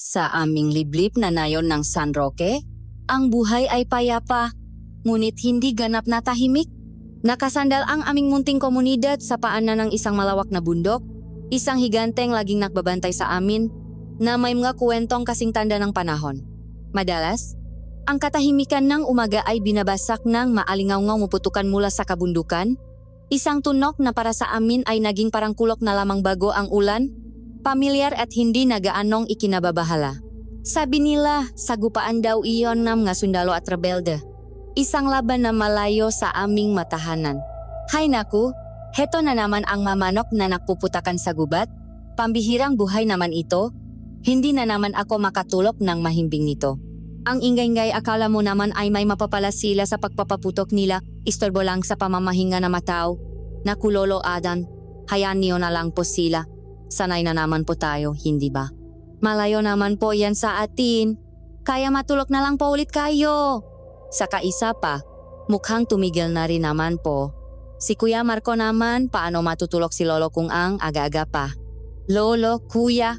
Sa aming liblib na nayon ng San Roque, ang buhay ay payapa, ngunit hindi ganap na tahimik. Nakasandal ang aming munting komunidad sa paanan ng isang malawak na bundok, isang higanteng laging nagbabantay sa amin, na may mga kwentong kasing tanda ng panahon. Madalas, ang katahimikan ng umaga ay binabasak ng maalingaw-ngaw muputukan mula sa kabundukan. Isang tunok na para sa amin ay naging parang kulok na lamang bago ang ulan, pamilyar at hindi nagaanong ikinababahala. Sabi nila, sagupaan daw iyon ng mga sundalo at rebelde. Isang laban na malayo sa aming matahanan. Hay naku, heto na naman ang mamanok na nakpuputakan sa gubat. Pambihirang buhay naman ito. Hindi na naman ako makatulog ng mahimbing nito. Ang ingay-ingay akala mo naman ay may mapapala sila sa pagpapaputok nila, istorbo lang sa pamamahinga na matao. Naku Lolo Adan, hayaan niyo na lang po sila. Sanay na naman po tayo, hindi ba? Malayo naman po yan sa atin. Kaya matulog na lang po ulit kayo. Saka isa pa, mukhang tumigil na rin naman po. Si Kuya Marco naman, paano matutulog si Lolo kung ang aga-aga pa? Lolo, Kuya,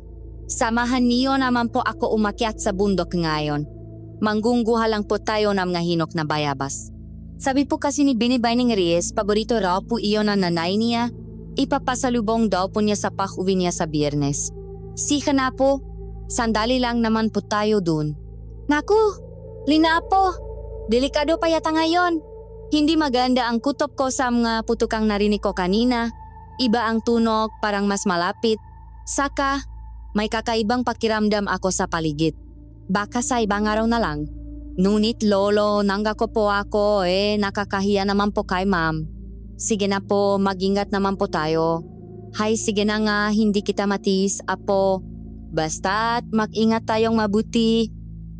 samahan niyo naman po ako umakyat sa bundok ngayon. Manggungguha lang po tayo ng mga hinok na bayabas. Sabi po kasi ni Binibining Reyes, paborito raw po iyon ng nanay niya. Ipapasalubong daw po niya sa pag-uwi niya sa Biyernes. Sika na po, sandali lang naman po tayo dun. Naku, Lina po, delikado pa yata ngayon. Hindi maganda ang kutob ko sa mga putukang narinig ko kanina. Iba ang tunog, parang mas malapit. Saka, may kakaibang pakiramdam ako sa paligid. Baka sa ibang araw na lang. Ngunit Lolo, nanggako po ako nakakahiya naman po kay ma'am. Sige na po, mag-ingat naman po tayo. Hay, sige na nga, hindi kita matis, apo. Basta't mag-ingat tayong mabuti.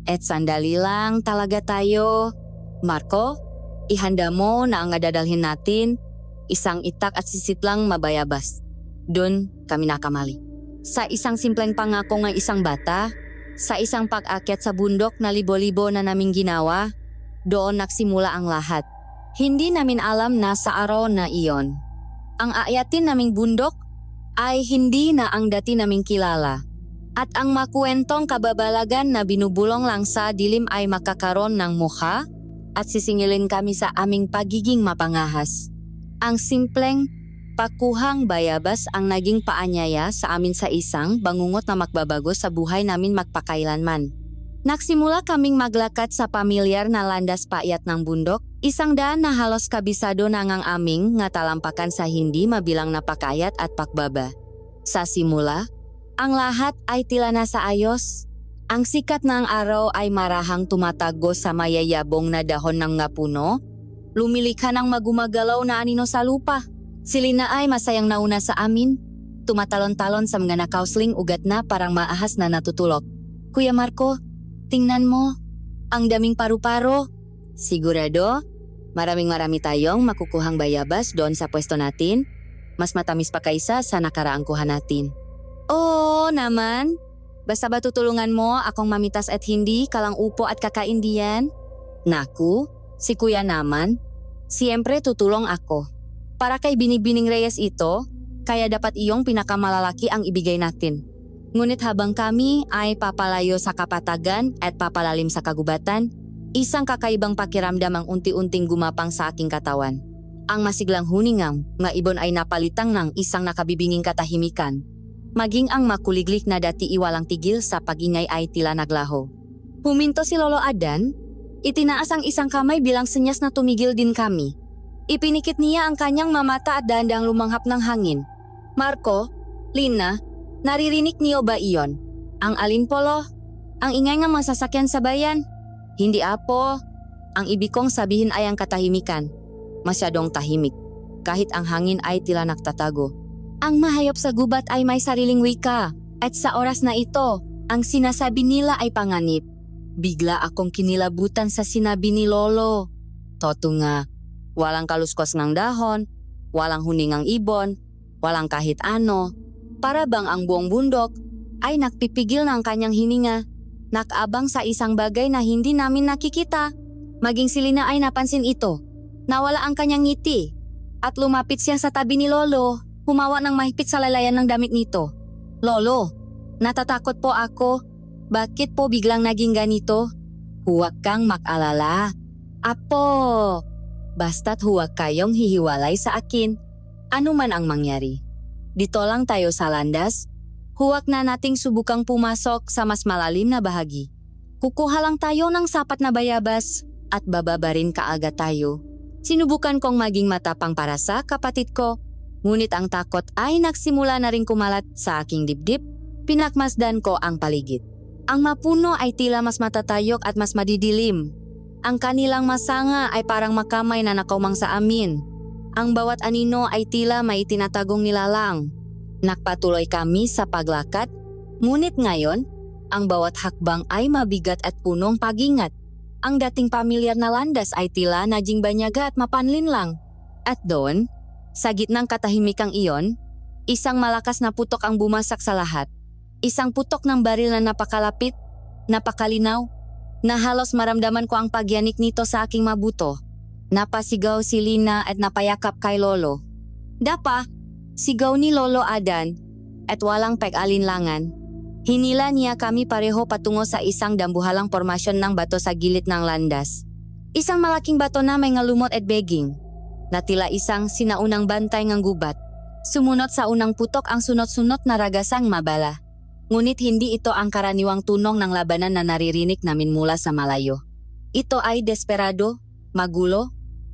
Et sandali lang talaga tayo. Marco, ihanda mo na ang dadalhin natin. Isang itak at sisit lang mabayabas. Doon kami nakamali. Sa isang simpleng pangako ng isang bata, sa isang pag-akyat sa bundok na libo-libo na naming ginawa, doon nagsimula ang lahat. Hindi namin alam na sa araw na iyon, ang aayatin naming bundok ay hindi na ang dati naming kilala. At ang makwentong kababalagan na binubulong lang sa dilim ay makakaroon ng mukha at sisingilin kami sa aming pagiging mapangahas. Ang simpleng pakuhang bayabas ang naging paanyaya sa amin sa isang bangungot na magbabago sa buhay namin magpakailanman. Nagsimula kaming maglakad sa pamilyar na landas paakyat ng bundok, isang daan na halos kabisado na ngang aming nga talampakan sa hindi mabilang na pakayat at pakbaba. Sa simula, ang lahat ay tila nasa ayos. Ang sikat ng araw ay marahang tumatago sa mayayabong na dahon ng nga puno, lumilikha ng magumagalaw na anino sa lupa. Si Lina ay masayang nauna sa amin, tumatalon-talon sa mga nakausling ugat na parang maahas na natutulog. Kuya Marco, tingnan mo, ang daming paru-paro. Sigurado, marami tayong makukuhang bayabas doon sa pwesto natin. Mas matamis pa kaysa sa nakaraang kuha natin. Oo naman, basta ba tutulungan mo akong mamitas at hindi kalang upo at kakain diyan? Naku, si Kuya naman, siyempre tutulong ako. Para kay Binibining Reyes ito, kaya dapat iyong pinakamalalaki ang ibigay natin. Ngunit habang kami ay papalayo sa kapatagan at papalalim sa kagubatan, isang kakaibang pakiramdam ang unti-unting gumapang sa aking katawan. Ang masiglang huningang, nga ibon ay napalitang ng isang nakabibinging katahimikan. Maging ang makuliglik na dati iwalang tigil sa pagingay ay tila naglaho. Huminto si Lolo Adan, itinaas ang isang kamay bilang senyas na tumigil din kami. Ipinikit niya ang kanyang mamata at dahan-dahang lumanghap ng hangin. Marco, Lina, naririnig niyo ba iyon? Ang alin polo? Ang ingay ng mga sasakyan sa bayan? Hindi apo. Ang ibig kong sabihin ay ang katahimikan. Masyadong tahimik. Kahit ang hangin ay tila nagtatago. Ang mahayop sa gubat ay may sariling wika. At sa oras na ito, ang sinasabi nila ay panganib. Bigla akong kinilabutan sa sinabi ni Lolo. Toto nga. Walang kaluskos ng dahon, walang huningang ibon, walang kahit ano. Para bang ang buong bundok ay nagpipigil ng kanyang hininga, nakabang sa isang bagay na hindi namin nakikita. Maging si Lina ay napansin ito. Nawala ang kanyang ngiti at lumapit siya sa tabi ni Lolo, humawa ng mahigpit sa lalayan ng damit nito. Lolo, natatakot po ako. Bakit po biglang naging ganito? Huwag kang mag-alala. Apo, basta't huwag kayong hihiwalay sa akin. Ano man ang mangyari. Dito lang tayo sa landas. Huwag na nating subukang pumasok sa mas malalim na bahagi. Kukuha lang tayo ng sapat na bayabas at bababa rin kaagad tayo. Sinubukan kong maging matapang para sa kapatid ko. Ngunit ang takot ay nagsimula na rin kumalat sa aking dibdib. Pinakmasdan ko ang paligid. Ang mapuno ay tila mas matatayok at mas madidilim. Ang kanilang masanga ay parang makamay na nakaumang sa amin. Ang bawat anino ay tila may tinatagong nilalang. Nakpatuloy kami sa paglakad, ngunit ngayon, ang bawat hakbang ay mabigat at punong pagingat. Ang dating pamilyar na landas ay tila naging banyaga at mapanlin lang. At doon, sa gitnang katahimikang iyon, isang malakas na putok ang bumasak sa lahat. Isang putok ng baril na napakalapit, napakalinaw, na halos maramdaman ko ang pagyanik nito sa aking mabuto. Napasigaw si Lina at napayakap kay Lolo. Dapa, sigaw ni Lolo Adan at walang pag-alinlangan. Hinila niya kami pareho patungo sa isang dambuhalang formasyon ng bato sa gilid ng landas. Isang malaking bato na may ngalumot at beging, na tila isang sinaunang bantay ng gubat. Sumunod sa unang putok ang sunod-sunod na ragasang mabala. Ngunit hindi ito ang karaniwang tunong ng labanan na naririnig namin mula sa malayo. Ito ay desperado, magulo,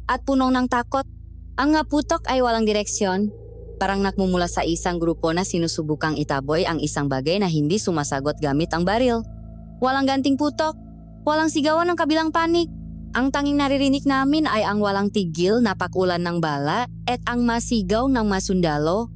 at punong ng takot. Ang nga putok ay walang direksyon, parang nakmumula sa isang grupo na sinusubukang itaboy ang isang bagay na hindi sumasagot gamit ang baril. Walang ganting putok, walang sigawan ng kabilang panik. Ang tanging naririnig namin ay ang walang tigil na pakulan ng bala at ang masigaw ng masundalo.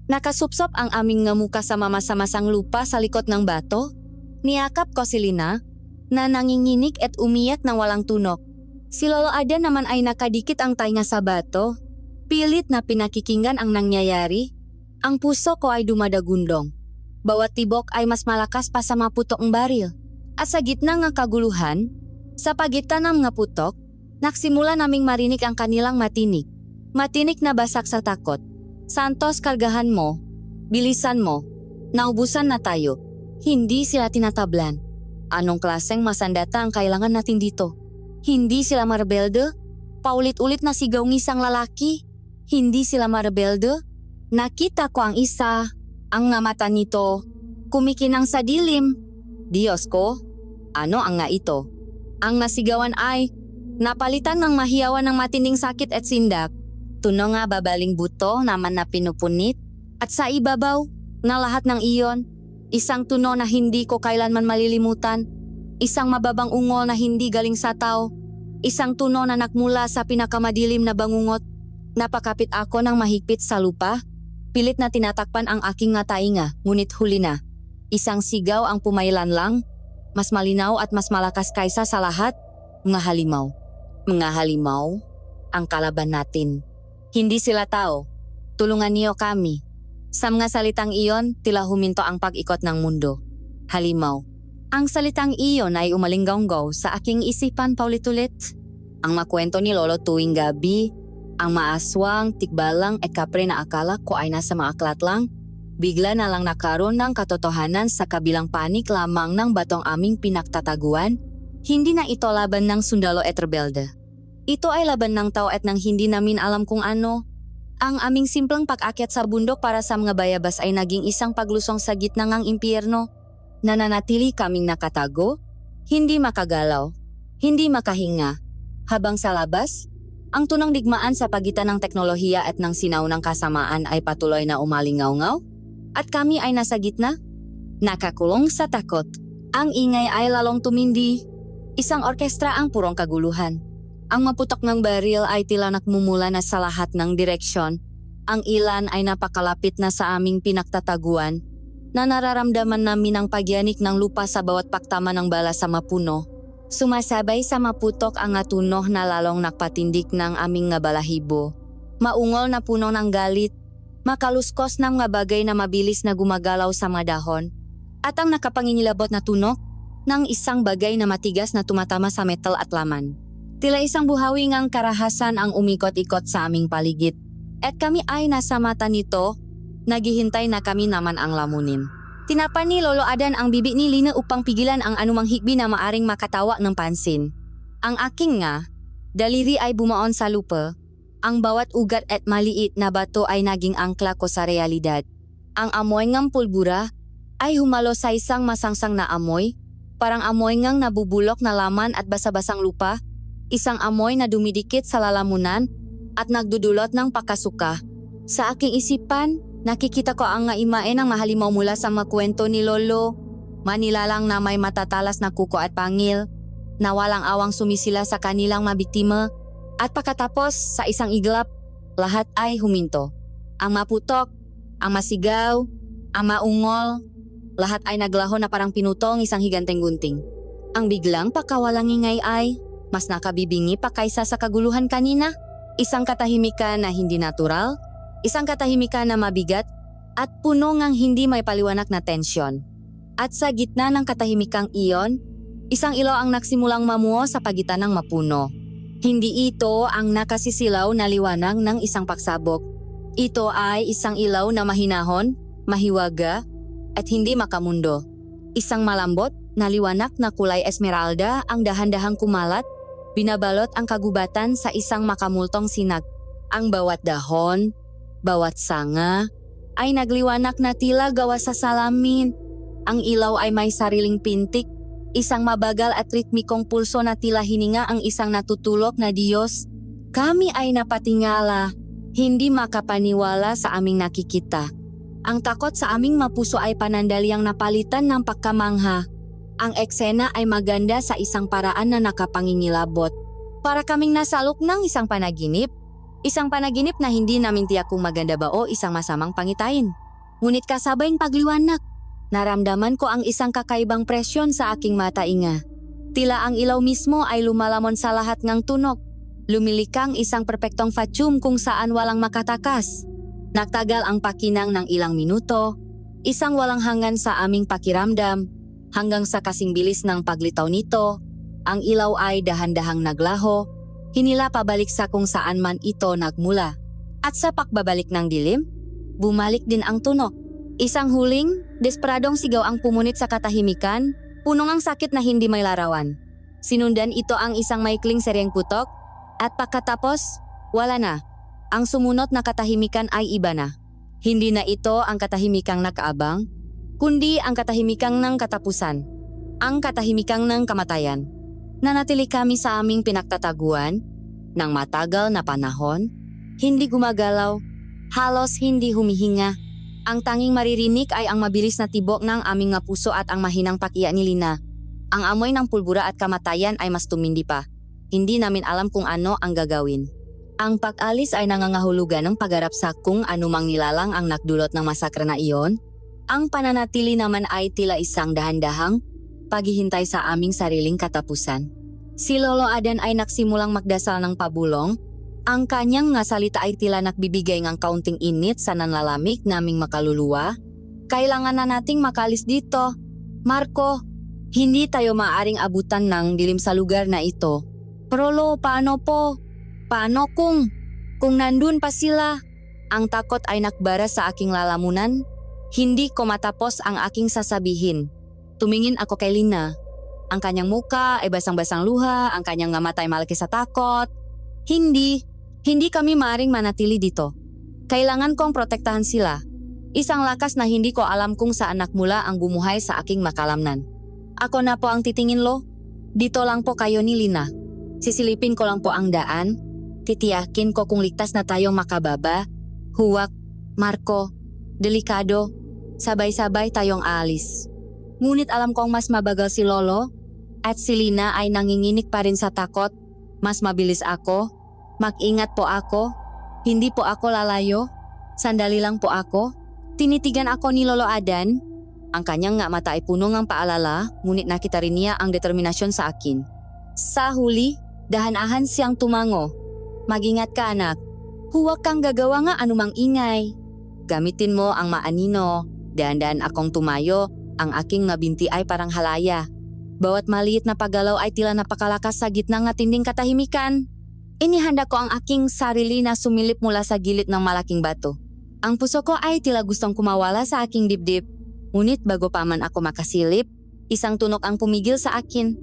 Nakasupsop ang aming ngamuka sa mamasa-masang lupa sa likod ng bato. Niyakap ko si Lina, na nanginginig at umiyak ng walang tunok. Si Lolo Adan naman ay nakadikit ang tainga sa bato. Pilit na pinakikinggan ang nangyayari. Ang puso ko ay dumadagundong. Bawat tibok ay mas malakas pa sa maputok ng baril. At sa gitna ng kaguluhan, sa pagitan ng mga putok, nagsimula naming marinig ang kanilang matinik. Matinik na basak sa takot. Santos, kargahan mo. Bilisan mo. Naubusan na tayo. Hindi sila tinatablan. Anong klaseng masandata ang kailangan natin dito? Hindi sila marebelde? Paulit-ulit na sigaw ng isang lalaki. Hindi sila marebelde? Nakita ko ang isa. Ang nga mata nito. Kumikinang sa dilim. Diyos ko, ano ang nga ito? Ang nasigawan ay napalitan ng mahiyawan ng matinding sakit at sindak. Tuno nga babaling buto naman na pinupunit. At sa ibabaw na lahat ng iyon, isang tuno na hindi ko kailanman malilimutan. Isang mababang ungol na hindi galing sa tao. Isang tuno na nakmula sa pinakamadilim na bangungot. Napakapit ako ng mahigpit sa lupa. Pilit na tinatakpan ang aking nga tainga, ngunit huli na. Isang sigaw ang pumailan lang. Mas malinaw at mas malakas kaysa sa lahat. Mga halimaw. Mga halimaw, ang kalaban natin. Hindi sila tao. Tulungan niyo kami. Sa mga salitang iyon, tila huminto ang pag-ikot ng mundo. Halimaw. Ang salitang iyon ay umalinggaw-gaw sa aking isipan paulit-ulit. Ang makwento ni Lolo tuwing gabi, ang maaswang, tikbalang at kapre na akala ko ay nasa mga aklat lang, bigla na lang nakaroon ng katotohanan sa kabilang panik lamang ng batong aming pinagtataguan. Hindi na ito laban ng sundalo at rebelde. Ito ay laban ng tao at nang hindi namin alam kung ano. Ang aming simpleng pag-akyat sa bundok para sa mga bayabas ay naging isang paglusong sa gitna ng impyerno. Nananatili kaming nakatago, hindi makagalaw, hindi makahinga. Habang sa labas, ang tunang digmaan sa pagitan ng teknolohiya at ng sinaunang kasamaan ay patuloy na umalingaw-ngaw. At kami ay nasa gitna, nakakulong sa takot. Ang ingay ay lalong tumindi. Isang orkestra ang purong kaguluhan. Ang maputok ng baril ay tila nakmumula na sa lahat ng direksyon. Ang ilan ay napakalapit na sa aming pinagtataguan na nararamdaman namin ang pagyanik ng lupa sa bawat paktama ng bala sa mapuno. Sumasabay sa maputok ang atunoh na lalong nakpatindik ng aming nga balahibo. Maungol na puno ng galit, makaluskos ng mga bagay na mabilis na gumagalaw sa mga dahon, at ang nakapanginilabot na tunok ng isang bagay na matigas na tumatama sa metal at laman. Tila isang buhawi ngang karahasan ang umikot-ikot sa aming paligid. At kami ay nasa mata nito, naghihintay na kami naman ang lamunin. Tinapan ni Lolo Adan ang bibig ni Lina upang pigilan ang anumang hikbi na maaring makatawa ng pansin. Ang aking nga, daliri ay bumaon sa lupa. Ang bawat ugat at maliit na bato ay naging angkla ko sa realidad. Ang amoy ngang pulbura ay humalo sa isang masangsang na amoy, parang amoy ngang nabubulok na laman at basa-basang lupa, isang amoy na dumidikit sa lalamunan at nagdudulot ng pakasuka. Sa aking isipan, nakikita ko ang ngaimae ng mahalimaw mula sa makwento ni Lolo. Manilalang na may matatalas na kuko at pangil, na walang awang sumisila sa kanilang mabiktima, at pagkatapos sa isang iglap, lahat ay huminto. Ang maputok, ang masigaw, ang maungol, lahat ay naglaho na parang pinutong isang higanteng gunting. Ang biglang pagkawalang ingay ay mas nakabibingi pa kaysa sa kaguluhan kanina. Isang katahimikan na hindi natural, isang katahimikan na mabigat, at puno ngang hindi may paliwanag na tensyon. At sa gitna ng katahimikang iyon, isang ilaw ang nagsimulang mamuo sa pagitan ng mapuno. Hindi ito ang nakasisilaw na liwanag ng isang pagsabog. Ito ay isang ilaw na mahinahon, mahiwaga, at hindi makamundo. Isang malambot na liwanag na kulay esmeralda ang dahan-dahang kumalat, binabalot ang kagubatan sa isang makamultong sinag. Ang bawat dahon, bawat sanga, ay nagliwanag na tila gawa sa salamin. Ang ilaw ay may sariling pintik, isang mabagal at ritmikong pulso na tila hininga ang isang natutulog na Diyos. Kami ay napatingala, hindi makapaniwala sa aming nakikita. Ang takot sa aming mapuso ay panandaliang napalitan ng pagkamangha. Ang eksena ay maganda sa isang paraan na nakapangingilabot. Para kaming nasalok ng isang panaginip na hindi namin tiyak kung maganda ba o isang masamang pangitain. Ngunit kasabay ng pagliwanag, naramdaman ko ang isang kakaibang presyon sa aking matainga. Tila ang ilaw mismo ay lumalamon sa lahat ng tunog. Lumilikang isang perpektong fatum kung saan walang makatakas. Nagtagal ang pakinang ng ilang minuto, isang walang hanggan sa aming pakiramdam, hanggang sa kasing bilis ng paglitaw nito, ang ilaw ay dahan-dahang naglaho, hinila pabalik sa kung saan man ito nagmula. At sa pagbabalik ng dilim, bumalik din ang tunog. Isang huling, desperadong sigaw ang pumunit sa katahimikan, punong ang sakit na hindi may larawan. Sinundan ito ang isang maikling seryeng putok, at pagkatapos, wala na. Ang sumunod na katahimikan ay iba na. Hindi na ito ang katahimikang nakaabang, kundi ang katahimikang ng katapusan. Ang katahimikang ng kamatayan. Nanatili kami sa aming pinagtataguan ng matagal na panahon, hindi gumagalaw, halos hindi humihinga. Ang tanging maririnig ay ang mabilis na tibok ng aming nga puso at ang mahinang pakiya ni Lina. Ang amoy ng pulbura at kamatayan ay mas tumindi pa. Hindi namin alam kung ano ang gagawin. Ang pag-alis ay nangangahulugan ng pagharap sa kung anumang nilalang ang nakdulot ng masakre na iyon. Ang pananatili naman ay tila isang dahan-dahang paghihintay sa aming sariling katapusan. Si Lolo Adan ay nagsimulang magdasal ng pabulong. Ang kanyang nga salita ay tila nagbibigay ng kaunting init sa nanlalamig naming makaluluwa. Kailangan na nating makalis dito. Marco, hindi tayo maaaring abutan ng dilim sa lugar na ito. Pero Lo, paano po? Paano kung nandun pa sila? Ang takot ay nakbara sa aking lalamunan. Hindi ko matapos ang aking sasabihin. Tumingin ako kay Lina. Ang kanyang muka ay basang-basang luha, ang kanyang nga mata ay malaki sa takot. Hindi kami maaring manatili dito. Kailangan kong protektahan sila. Isang lakas na hindi ko alam kung saan nakmula ang bumuhay sa aking makalamnan. Ako na po ang titingin, Lo. Dito lang po kayo ni Lina. Sisilipin ko lang po ang daan. Titiyakin ko kung ligtas na tayong makababa. Huwag, Marco, delikado, sabay-sabay tayong aalis. Ngunit alam kong mas mabagal si Lolo at si Lina ay nanginginig pa rin sa takot. Mas mabilis ako. Mag-ingat po ako. Hindi po ako lalayo. Sandali lang po ako. Tinitigan ako ni Lolo Adan. Ang kanyang nga mata ay puno ng paalala, ngunit nakita rin niya ang determinasyon sa akin. Sa huli, dahan-ahan siyang tumango. Mag-ingat ka, anak. Huwag kang gagawa nga anumang ingay. Gamitin mo ang maanino. Dahan-dahan akong tumayo. Ang aking nga binti ay parang halaya. Bawat maliit na paggalaw ay tila napakalakas sa gitna ng tinding katahimikan. Inihanda ko ang aking sarili na sumilip mula sa gilid ng malaking bato. Ang puso ko ay tila gustong kumawala sa aking dibdib. Ngunit bago pa man ako makasilip, isang tunog ang pumigil sa akin.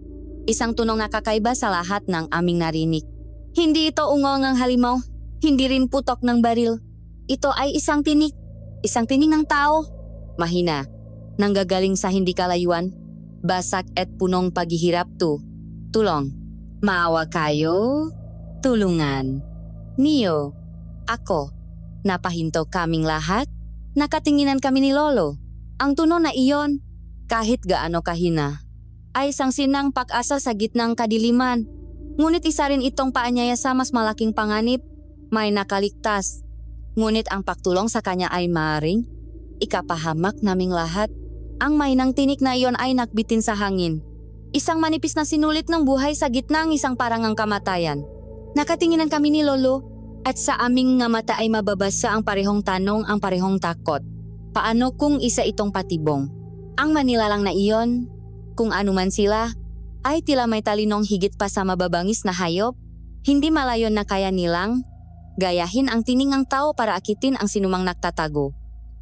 Isang tunog na kakaiba sa lahat ng aming narinig. Hindi ito ungol ng halimaw, hindi rin putok ng baril. Ito ay isang tinig ng tao. Mahina, nanggagaling sa hindi kalayuan, basak at punong paghihirap to. Tulong, maawa kayo, tulungan. Niyo, ako, napahinto kaming lahat, nakatinginan kami ni Lolo. Ang tunog na iyon, kahit gaano kahina, ay isang sinang pag-asa sa gitnang kadiliman. Ngunit isa rin itong paanyaya sa mas malaking panganib, may nakaligtas. Ngunit ang pagtulong sa kanya ay maaaring ikapahamak naming lahat. Ang mainang tinik na iyon ay nakbitin sa hangin. Isang manipis na sinulit ng buhay sa gitna ng isang parangang kamatayan. Nakatinginan kami ni Lolo at sa aming nga mata ay mababasa ang parehong tanong, ang parehong takot. Paano kung isa itong patibong? Ang manilalang na iyon, kung anuman sila, ay tila may talinong higit pa sa mababangis na hayop. Hindi malayon na kaya nilang gayahin ang tining ng tao para akitin ang sinumang nagtatago.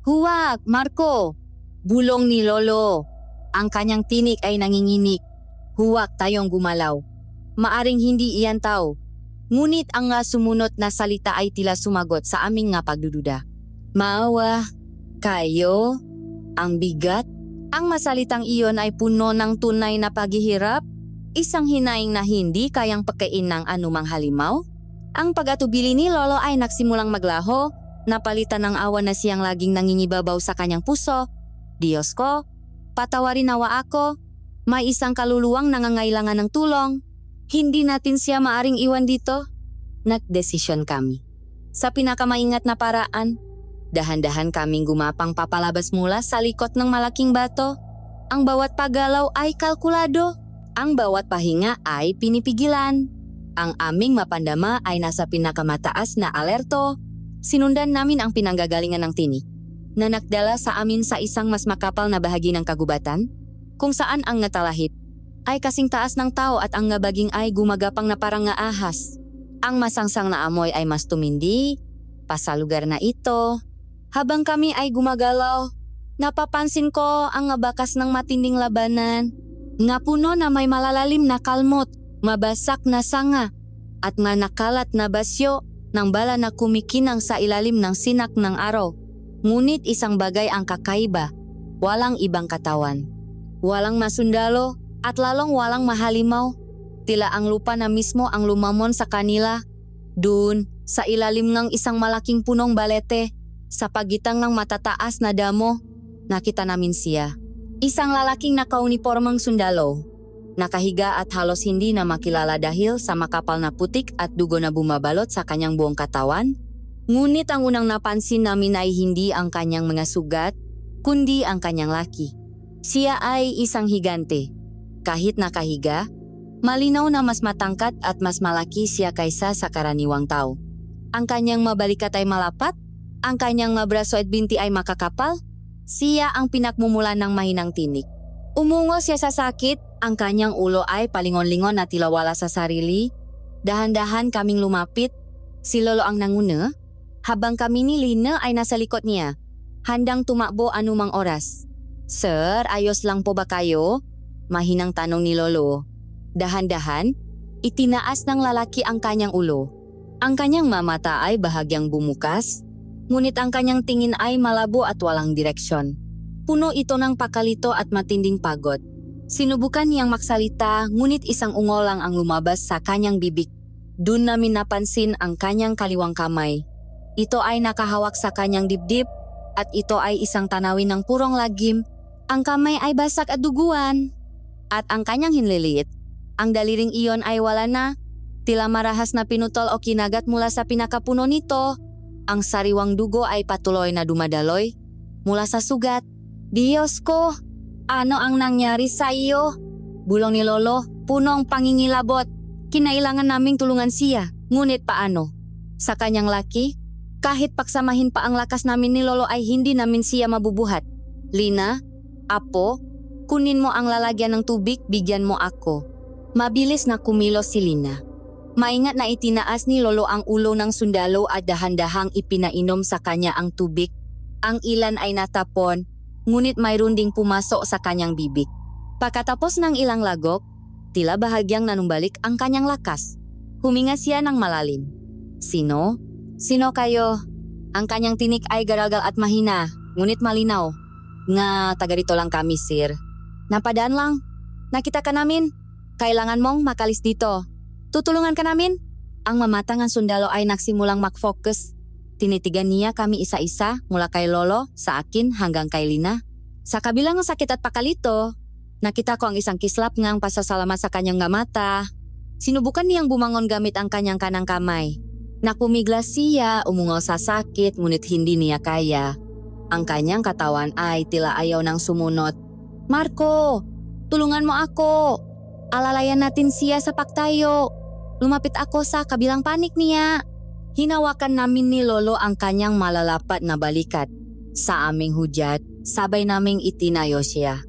Huwag, Marco! Bulong ni Lolo. Ang kanyang tinik ay nanginginig. Huwag tayong gumalaw. Maaring hindi iyan tao. Ngunit ang nga sumunod na salita ay tila sumagot sa aming nga pagdududa. Maawa kayo, ang bigat. Ang masalitang iyon ay puno ng tunay na paghihirap. Isang hinaing na hindi kayang pagkain ng anumang halimaw. Ang pag-atubili ni Lolo ay nagsimulang maglaho, napalitan ng awa na siyang laging nangingibabaw sa kanyang puso. Diyos ko, patawarin nawa ako. May isang kaluluwang nangangailangan ng tulong. Hindi natin siya maaring iwan dito. Nagdesisyon kami. Sa pinakamaingat na paraan, dahan-dahan kaming gumapang papalabas mula sa likod ng malaking bato. Ang bawat paggalaw ay kalkulado. Ang bawat pahinga ay pinipigilan. Ang aming mapandama ay nasa pinakamataas na alerto. Sinundan namin ang pinanggagalingan ng tinik na nagdala sa amin sa isang mas makapal na bahagi ng kagubatan, kung saan ang ngatalahip ay kasing taas ng tao at ang ngabaging ay gumagapang na parang nga ahas. Ang masangsang na amoy ay mas tumindi pa sa lugar na ito. Habang kami ay gumagalaw, napapansin ko ang bakas ng matinding labanan, nga puno na may malalalim na kalmot, mabasak na sanga, at manakalat na basyo ng bala na kumikinang sa ilalim ng sinak ng araw. Ngunit isang bagay ang kakaiba, walang ibang katawan. Walang masundalo at lalong walang mahalimaw. Tila ang lupa na mismo ang lumamon sa kanila. Doon, sa ilalim ng isang malaking punong balete, sa pagitan ng matataas na damo, nakita namin siya. Isang lalaking nakaunipormang sundalo. Nakahiga at halos hindi na makilala dahil sa makapal na putik at dugo na bumabalot sa kanyang buong katawan. Ngunit ang unang napansin namin ay hindi ang kanyang mga sugat, kundi ang kanyang laki. Siya ay isang higante. Kahit nakahiga, malinaw na mas matangkad at mas malaki siya kaysa sa karaniwang tao. Ang kanyang mabalikat ay malapat, ang kanyang mabraso at binti ay makakapal. Siya ang pinakmumulan ng mahinang tinik. Umungo siya sa sakit, ang kanyang ulo ay palingon-lingon na tila wala sa sarili. Dahan-dahan kaming lumapit. Si Lolo ang nanguna, habang kami ni Lina ay nasa likod niya, handang tumakbo anumang oras. Sir, ayos lang po ba kayo? Mahinang tanong ni Lolo. Dahan-dahan, itinaas ng lalaki ang kanyang ulo. Ang kanyang mamata ay bahagyang bumukas, ngunit ang kanyang tingin ay malabo at walang direksyon. Puno ito ng pakalito at matinding pagod. Sinubukan niyang magsalita, ngunit isang ungol lang ang lumabas sa kanyang bibig. Doon namin napansin ang kanyang kaliwang kamay. Ito ay nakahawak sa kanyang dibdib at ito ay isang tanawin ng purong lagim. Ang kamay ay basak at duguan. At ang kanyang hinlilit, ang daliring iyon ay wala na. Tila marahas na pinutol o kinagat mula sa pinakapuno nito. Ang sariwang dugo ay patuloy na dumadaloy mula sa sugat. Diyos ko, ano ang nangyari sa iyo? Bulong ni Lolo, punong pangingilabot. Kinailangan naming tulungan siya, ngunit paano? Sa kanyang laki, kahit paksamahin pa ang lakas namin ni Lolo ay hindi namin siya mabubuhat. Lina, Apo, kunin mo ang lalagyan ng tubig, bigyan mo ako. Mabilis na kumilos si Lina. Maingat na itinaas ni Lolo ang ulo ng sundalo at dahan-dahang ipinainom sa kanya ang tubig. Ang ilan ay natapon, ngunit mayroon ding pumasok sa kanyang bibig. Pagkatapos ng ilang lagok, tila bahagyang nanumbalik ang kanyang lakas. Huminga siya ng malalim. Sino? Sino kayo? Ang kanyang tinik ay garagal at mahina, ngunit malinaw. Nga, taga rito lang kami, sir. Napadaan lang. Nakita ka namin. Kailangan mong makalis dito. Tutulungan ka namin? Ang mamatangang sundalo ay nagsimulang mag-focus. Tinitigan niya kami isa-isa mula kay Lolo, sa akin hanggang kay Lina. Sa kabilang ng sakit at pakalito, nakita ko ang isang kislap ngang pasasalamat sa kanyang mata. Sinubukan niyang bumangon gamit ang kanyang kanang kamay. Napumiglas siya, umungaw sa sakit ngunit hindi niya kaya. Ang kanyang katawan ay tila ayaw nang sumunod. Marco, tulungan mo ako. Alalayan natin siya sa paktayo. Lumapit ako sa kabilang panik niya. Hinawakan namin ni Lolo ang kanyang malalapat na balikat. Sa aming hudyat, sabay naming itinayo siya.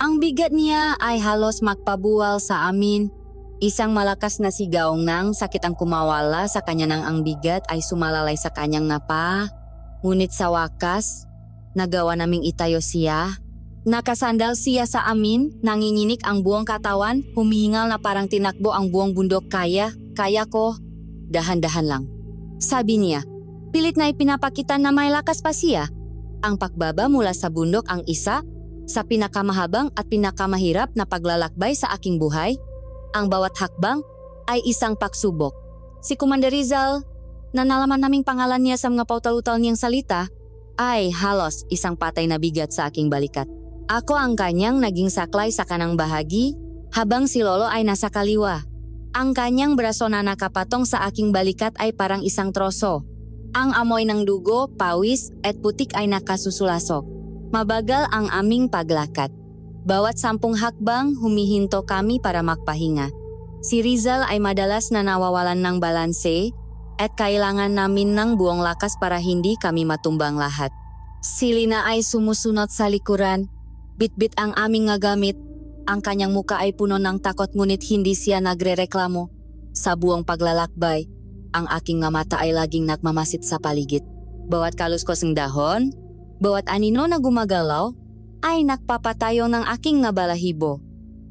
Ang bigat niya ay halos magpabuwal sa amin. Isang malakas na sigaw ng sakit ang kumawala sa kanya nang ang bigat ay sumalalay sa kanyang napa. Ngunit sa wakas, nagawa naming itayo siya. Nakasandal siya sa amin, nanginginig ang buong katawan, humihingal na parang tinakbo ang buong bundok. Kaya ko, dahan-dahan lang. Sabi niya, pilit na ipinapakita na may lakas pa siya. Ang pagbaba mula sa bundok ang isa sa pinakamahabang at pinakamahirap na paglalakbay sa aking buhay. Ang bawat hakbang ay isang pagsubok. Si Commander Rizal, na nalaman naming pangalan niya sa mga pautalutal niyang salita, ay halos isang patay na bigat sa aking balikat. Ako ang kanyang naging saklay sa kanang bahagi, habang si Lolo ay nasa kaliwa. Ang kanyang braso na nakapatong sa aking balikat ay parang isang troso. Ang amoy ng dugo, pawis at putik ay nakasusulasok. Mabagal ang aming paglakad. Bawat 10 hakbang, humihinto kami para magpahinga. Si Rizal ay madalas na nawawalan ng balanse at kailangan namin ng buong lakas para hindi kami matumbang lahat. Si Lina ay sumusunod sa likuran. Bitbit ang aming nga gamit. Ang kanyang muka ay puno ng takot ngunit hindi siya nagrereklamo. Sa buong paglalakbay, ang aking nga mata ay laging nagmamasid sa paligid. Bawat kaluskos ng dahon, bawat anino na gumagalaw, ay nagpapatayo ng aking nga balahibo.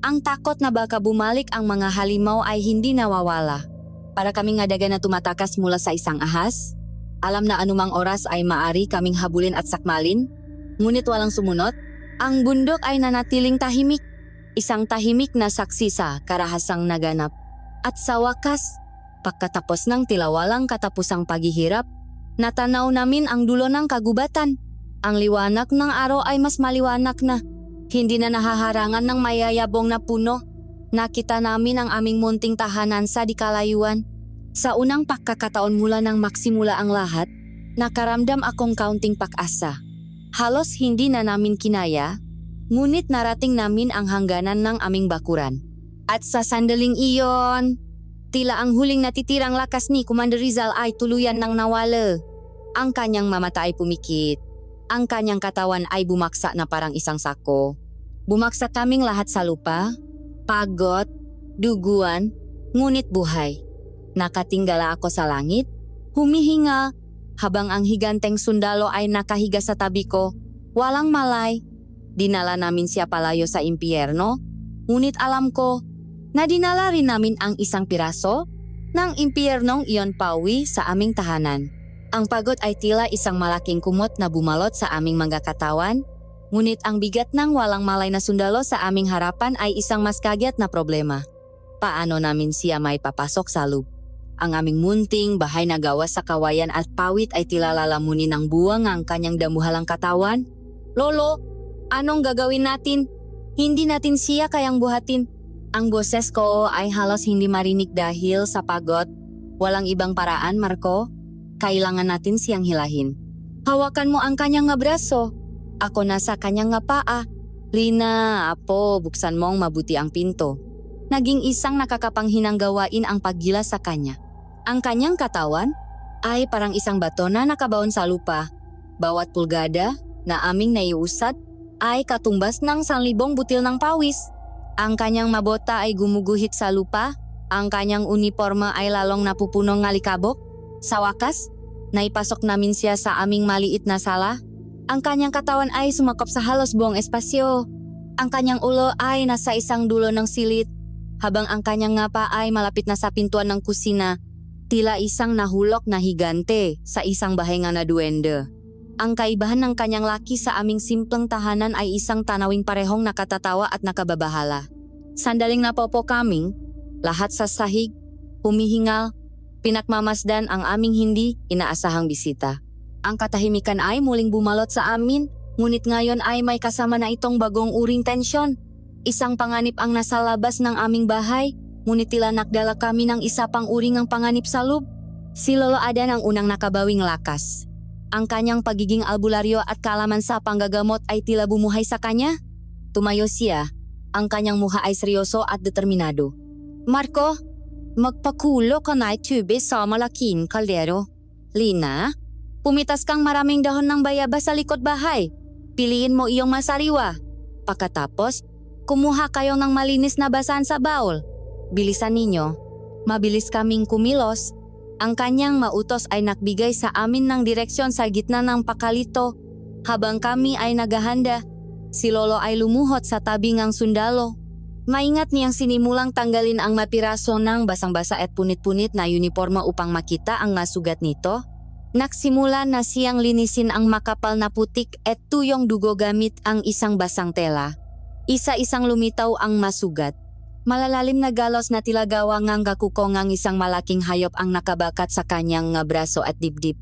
Ang takot na baka bumalik ang mga halimaw ay hindi nawawala. Para kaming nga daga na tumatakas mula sa isang ahas, alam na anumang oras ay maari kaming habulin at sakmalin, ngunit walang sumunod. Ang bundok ay nanatiling tahimik, isang tahimik na saksi sa karahasang naganap. At sa wakas, pagkatapos ng tilawalang katapusang paghihirap, natanaw namin ang dulo ng kagubatan. Ang liwanag ng araw ay mas maliwanag na, hindi na nahaharangan ng mayayabong na puno. Nakita namin ang aming munting tahanan sa di kalayuan. Sa unang pagkakataon mula nang magsimula ang lahat, nakaramdam akong kaunting pag-asa. Halos hindi na namin kinaya, ngunit narating namin ang hangganan ng aming bakuran. At sa sandaling iyon, tila ang huling natitirang lakas ni Commander Rizal ay tuluyan ng nawala. Ang kanyang mamata ay pumikit. Ang kanyang katawan ay bumaksak na parang isang sako. Bumaksak kaming lahat sa lupa, pagod, duguan, ngunit buhay. Nakatinggala ako sa langit, humihinga, habang ang higanteng sundalo ay nakahiga sa tabi ko, walang malay. Dinala namin siya palayo sa impyerno, ngunit alam ko na dinala rin namin ang isang piraso ng impyernong iyon pauwi sa aming tahanan. Ang pagod ay tila isang malaking kumot na bumalot sa aming mga katawan, ngunit ang bigat ng walang malay na sundalo sa aming harapan ay isang mas kagyat na problema. Paano namin siya may papasok sa loob? Ang aming munting bahay na gawa sa kawayan at pawit ay tila lalamunin ng buwang ang kanyang damuhalang katawan. Lolo, anong gagawin natin? Hindi natin siya kayang buhatin. Ang boses ko ay halos hindi marinig dahil sa pagod. Walang ibang paraan, Marco. Kailangan natin siyang hilahin. Hawakan mo ang kanyang nga braso. Ako nasa kanyang nga paa. Lina, apo, buksan mong mabuti ang pinto. Naging isang nakakapanghinang gawain ang paggila sa kanya. Ang kanyang katawan ay parang isang bato na nakabaon sa lupa. Bawat pulgada na aming naiusat ay katumbas ng 1,000 butil ng pawis. Ang kanyang mabota ay gumuguhit sa lupa. Ang kanyang uniforma ay lalong napupunong ng alikabok. Sa wakas, naipasok namin siya sa aming maliit na sala. Ang kanyang katawan ay sumakop sa halos buong espasyo. Ang kanyang ulo ay nasa isang dulo ng silid, habang ang kanyang ngapa ay malapit na sa pintuan ng kusina, tila isang nahulok na higante sa isang bahay nga na duwende. Ang kaibahan ng kanyang laki sa aming simpleng tahanan ay isang tanawing parehong nakatatawa at nakababahala. Sandaling napopo kaming, lahat sa sahig, humihingal, pinakmamasdan ang aming hindi inaasahang bisita. Ang katahimikan ay muling bumalot sa amin, ngunit ngayon ay may kasama na itong bagong uring tensyon. Isang panganib ang nasa labas ng aming bahay, ngunit tila nakdala kami ng isa pang uring ang panganib sa loob. Si Lolo Adan ang unang nakabawing lakas. Ang kanyang pagiging albularyo at kaalaman sa panggagamot ay tila bumuhay sa kanya. Tumayo siya, ang kanyang mukha ay seryoso at determinado. Marco, magpakulo ka na tube sa malaking kaldero. Lina, pumitas kang maraming dahon ng bayabas sa likod bahay. Piliin mo iyong masariwa. Pagkatapos, kumuha kayo ng malinis na basahan sa baul. Bilisan ninyo. Mabilis kaming kumilos. Ang kanyang mautos ay nagbigay sa amin ng direksyon sa gitna ng pakalito. Habang kami ay naghahanda, si Lolo ay lumuhot sa tabi ng sundalo. Maingat niyang sinimulang tanggalin ang mapiraso ng basang-basa at punit-punit na uniforma upang makita ang masugat nito. Nagsimula na siyang linisin ang makapal na putik at tuyong dugo gamit ang isang basang tela. Isa-isang lumitaw ang masugat. Malalalim na galos na tila gawa ngang gakukong ang isang malaking hayop ang nakabakat sa kanyang nga braso at dibdib.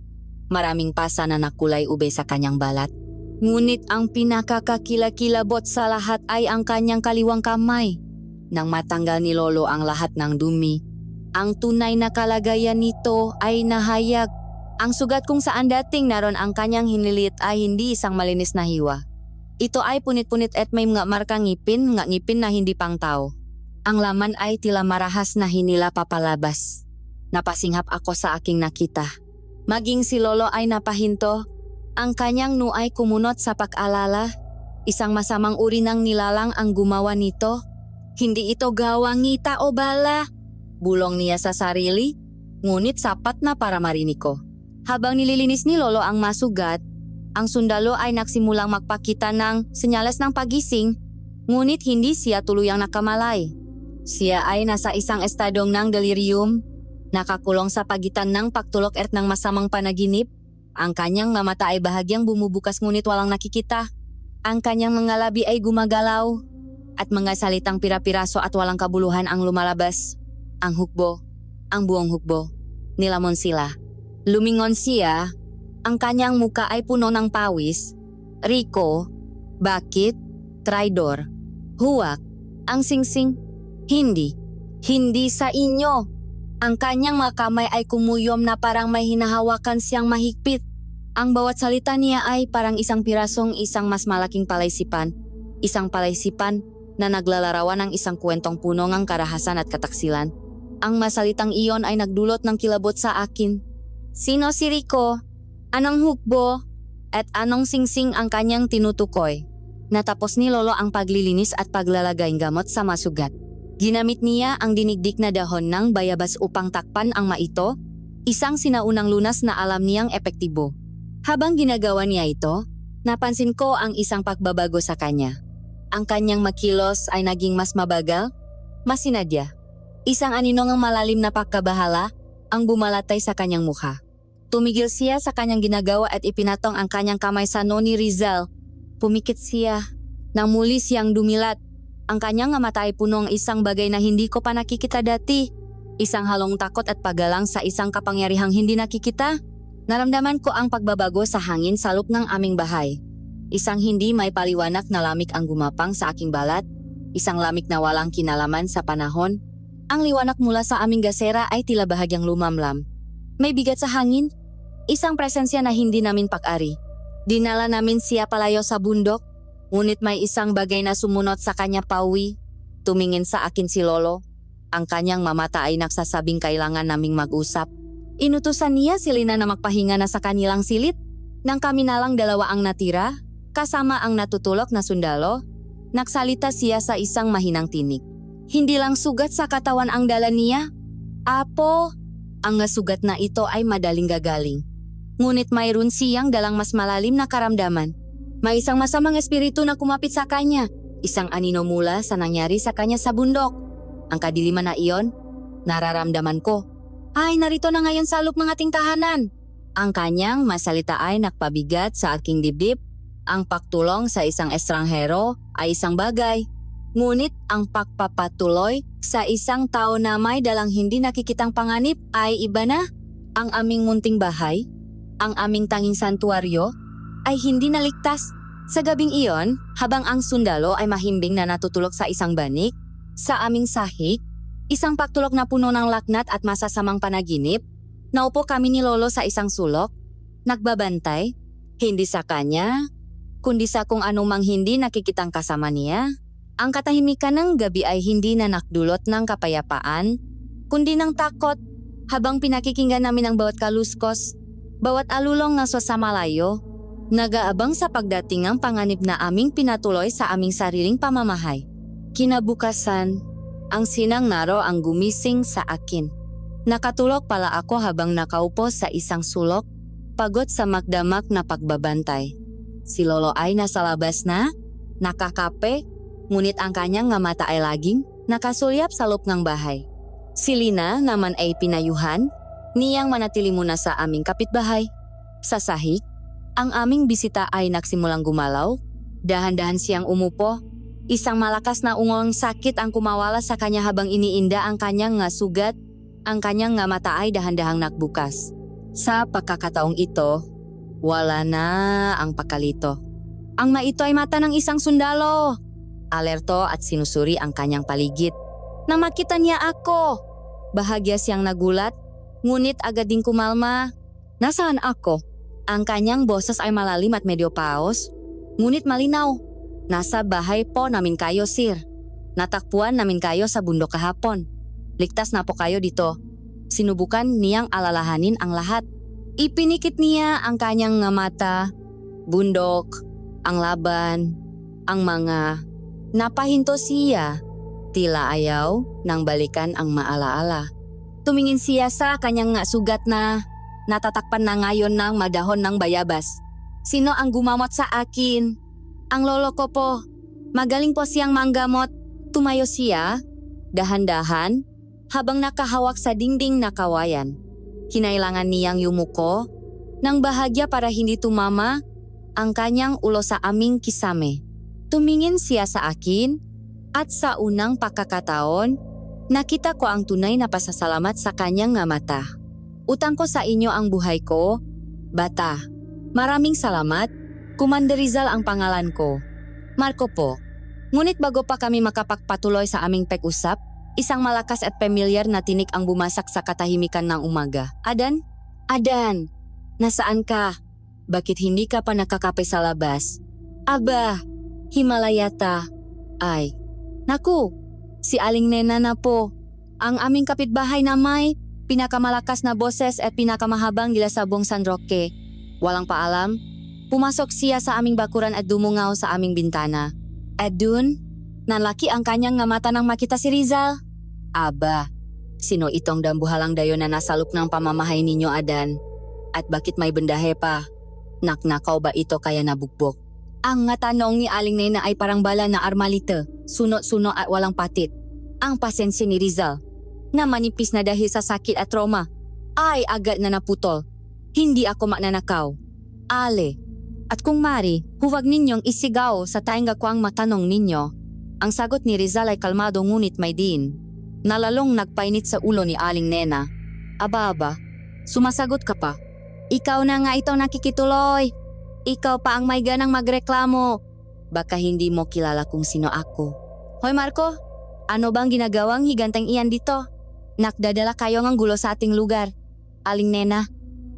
Maraming pasa na nakulay ube sa kanyang balat. Ngunit ang pinakakakilakilabot sa lahat ay ang kanyang kaliwang kamay. Nang matanggal ni Lolo ang lahat ng dumi, ang tunay na kalagayan nito ay nahayag. Ang sugat kung saan dating naroon ang kanyang hinilit ay hindi isang malinis na hiwa. Ito ay punit-punit at may mga markang ngipin na hindi pang tao. Ang laman ay tila marahas na hinila papalabas. Napasinghap ako sa aking nakita. Maging si Lolo ay napahinto. Ang kanyang noo ay kumunot sa pag-alala. Isang masamang uri ng nilalang ang gumawa nito. Hindi ito gawang ngita o bala. Bulong niya sa sarili, ngunit sapat na para marinig ko. Habang nililinis ni Lolo ang masugat, ang sundalo ay nagsimulang magpakita ng senyales ng pagising, ngunit hindi siya tuluyang nakamalay. Siya ay nasa isang estadong ng delirium, nakakulong sa pagitan ng pagtulok at ng masamang panaginip. Ang kanyang mga mata ay bahagyang bumubukas ngunit walang nakikita. Ang kanyang mga labi ay gumagalaw at mga salitang pira-piraso at walang kabuluhan ang lumalabas. Ang hukbo, ang buong hukbo. Nilamon sila. Lumingon siya. Ang kanyang muka ay puno ng pawis. Rico, bakit? Traidor. Huwak. Ang singsing. Hindi. Hindi sa inyo. Ang kanyang mga kamay ay kumuyom na parang may hinahawakan siyang mahigpit. Ang bawat salita niya ay parang isang pirasong isang mas malaking palaysipan. Isang palaysipan na naglalarawan ng isang kwentong puno ng karahasan at kataksilan. Ang masalitang iyon ay nagdulot ng kilabot sa akin. Sino si Rico? Anong hukbo? At anong singsing ang kanyang tinutukoy? Natapos ni Lolo ang paglilinis at paglalagay ng gamot sa masugat. Ginamit niya ang dinigdik na dahon ng bayabas upang takpan ang maito, isang sinaunang lunas na alam niyang epektibo. Habang ginagawa niya ito, napansin ko ang isang pagbabago sa kanya. Ang kanyang makilos ay naging mas mabagal, mas sinadya. Isang aninong malalim na pagkabahala ang bumalatay sa kanyang mukha. Tumigil siya sa kanyang ginagawa at ipinatong ang kanyang kamay sa noo ni Rizal. Pumikit siya. Nang muli siyang dumilat. Ang kanyang mata ay punong isang bagay na hindi ko pa nakikita dati. Isang halong takot at paggalang sa isang kapangyarihang hindi nakikita. Naramdaman ko ang pagbabago sa hangin sa loob ng aming bahay. Isang hindi may paliwanag na lamig ang gumapang sa aking balat. Isang lamig na walang kinalaman sa panahon. Ang liwanag mula sa aming gasera ay tila bahagyang lumamlam. May bigat sa hangin. Isang presensya na hindi namin pag-ari. Dinala namin siya palayo sa bundok. Ngunit may isang bagay na sumunod sa kanya pawi. Tumingin sa akin si Lolo. Ang kanyang mamata ay nagsasabing kailangan naming mag-usap. Inutusan niya si Lina na magpahinga na sa kanilang silid. Nang kami na lang dalawa ang natira, kasama ang natutulog na sundalo, nagsalita siya sa isang mahinang tinig. Hindi lang sugat sa katawan ang dala niya. Apo, ang sugat na ito ay madaling gagaling. Ngunit mayroon siyang dalang mas malalim na karamdaman. May isang masamang espiritu na kumapit sa kanya. Isang anino mula sa nangyari sa kanya sa bundok. Ang kadiliman na iyon, nararamdaman ko. Ay, narito na ngayon sa loob ng ating tahanan. Ang kanyang masalita ay nakpabigat sa aking dibdib. Ang pagtulong sa isang estranghero ay isang bagay. Ngunit ang pagpapatuloy sa isang tao na may dalang hindi nakikitang panganib ay iba na. Ang aming munting bahay, ang aming tanging santuaryo, ay hindi naligtas. Sa gabing iyon, habang ang sundalo ay mahimbing na natutulog sa isang banik, sa aming sahig, isang pagtulog na puno ng laknat at masasamang panaginip, naupo kami ni Lolo sa isang sulok, nagbabantay, hindi sa kanya, kundi sa kung anumang hindi nakikitang kasama niya. Ang katahimikan ng gabi ay hindi na nakdulot ng kapayapaan, kundi ng takot, habang pinakikinggan namin ang bawat kaluskos, bawat alulong na sa malayo, nagaabang sa pagdating ng panganib na aming pinatuloy sa aming sariling pamamahay. Kinabukasan, ang sinang naro ang gumising sa akin. Nakatulog pala ako habang nakaupo sa isang sulok, pagod sa magdamag na pagbabantay. Si Lolo ay nasa labas na, nakakape, ngunit ang kanyang nga mata ay laging nakasulyap sa loob ng bahay. Si Lina naman ay pinayuhan, niyang manatili muna sa aming kapitbahay. Sa sahig, ang aming bisita ay nagsimulang gumalaw, dahan-dahan siyang umupo. Isang malakas na ungong sakit ang kumawala sa kanya habang iniinda ang kanyang nga sugat, ang kanyang nga mata ay dahan-dahang nagbukas. Sa pagkakataong ito, wala na ang pakalito. Ang maito ay mata ng isang sundalo. Alerto at sinusuri ang kanyang paligid. Nang makita niya ako, bahagya siyang nagulat, ngunit agad ding kumalma. Nasaan ako? Ang kanyang boses ay malalim at medyo paos, ngunit malinaw. Nasa bahay po namin kayo, sir. Natakpuan namin kayo sa bundok kahapon. Ligtas na po kayo dito. Sinubukan niyang alalahanin ang lahat. Ipinikit niya ang kanyang nga mata, bundok, ang laban, ang mga napahinto siya. Tila ayaw nang balikan ang maalaala. Tumingin siya sa kanyang nga sugat na natatakpan na ngayon ng madahon ng bayabas. Sino ang gumamot sa akin? Ang lolo ko po. Magaling po siyang manggamot. Tumayo siya, dahan-dahan, habang nakahawak sa dingding na kawayan. Kinailangan niyang yumuko ng bahagya para hindi tumama ang kanyang ulo sa aming kisame. Tumingin siya sa akin at sa unang pagkakataon, nakita ko ang tunay na pasasalamat sa kanyang nga mata. Utang ko sa inyo ang buhay ko, bata. Maraming salamat, Commander Rizal ang pangalan ko. Marco po. Ngunit bago pa kami makapagpatuloy sa aming pag-usap, isang malakas at pamilyar na tinik ang bumasak sa katahimikan ng umaga. Adan? Adan! Nasaan ka? Bakit hindi ka pa nakakape sa labas? Aba, Himalayata. Ay, naku, si Aling Nena na po. Ang aming kapitbahay na may pinakamalakas na boses at pinakamahabang dila sa buong San Roque. Walang paalam, pumasok siya sa aming bakuran at dumungaw sa aming bintana. At dun, nanlaki ang kanyang nga mata nang makita si Rizal. Aba, sino itong dambuhalang dayo na nasalop ng pamamahay ninyo, Adan? At bakit may bendahe pa? Naknakaw ba ito kaya nabugbog? Ang nga tanong ni Aling Nena ay parang bala na armalite, suno-suno at walang patit. Ang pasensya ni Rizal, na manipis na dahil sa sakit at trauma, ay agad na naputol. Hindi ako mananakaw. Ale, at kung mari, huwag ninyong isigaw sa tainga ko ang matanong ninyo. Ang sagot ni Rizal ay kalmado ngunit may din. Nalalong nagpainit sa ulo ni Aling Nena. Aba, sumasagot ka pa. Ikaw na nga itong nakikituloy. Ikaw pa ang may ganang magreklamo. Baka hindi mo kilala kung sino ako. Hoy Marco, ano bang ginagawang higanteng iyan dito? Nakdadala kayo ng gulo sa ating lugar. Aling Nena,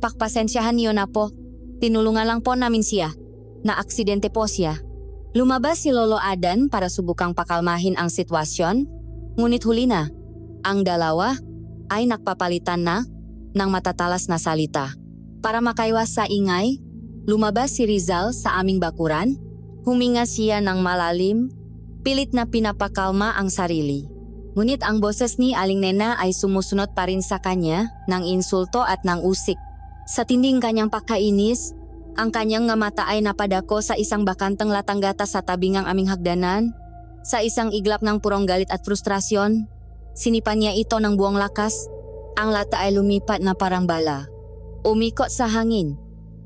pakpasensyahan niyo na po. Tinulungan lang po namin siya. Na-aksidente po siya. Lumabas si Lolo Adan para subukang pakalmahin ang sitwasyon. Ngunit huli na, ang dalawa ay nakpapalitan na ng matatalas na salita. Para makaiwas sa ingay, lumabas si Rizal sa aming bakuran. Huminga siya ng malalim, pilit na pinapakalma ang sarili. Ngunit ang boses ni Aling Nena ay sumusunod pa rin sa kanya ng insulto at ng usik. Sa tinding kanyang pakainis, ang kanyang nga mata ay napadako sa isang bakantang latanggata sa tabing ng aming hagdanan. Sa isang iglap ng purong galit at frustrasyon, sinipan niya ito ng buong lakas. Ang lata ay lumipat na parang bala. Umikot sa hangin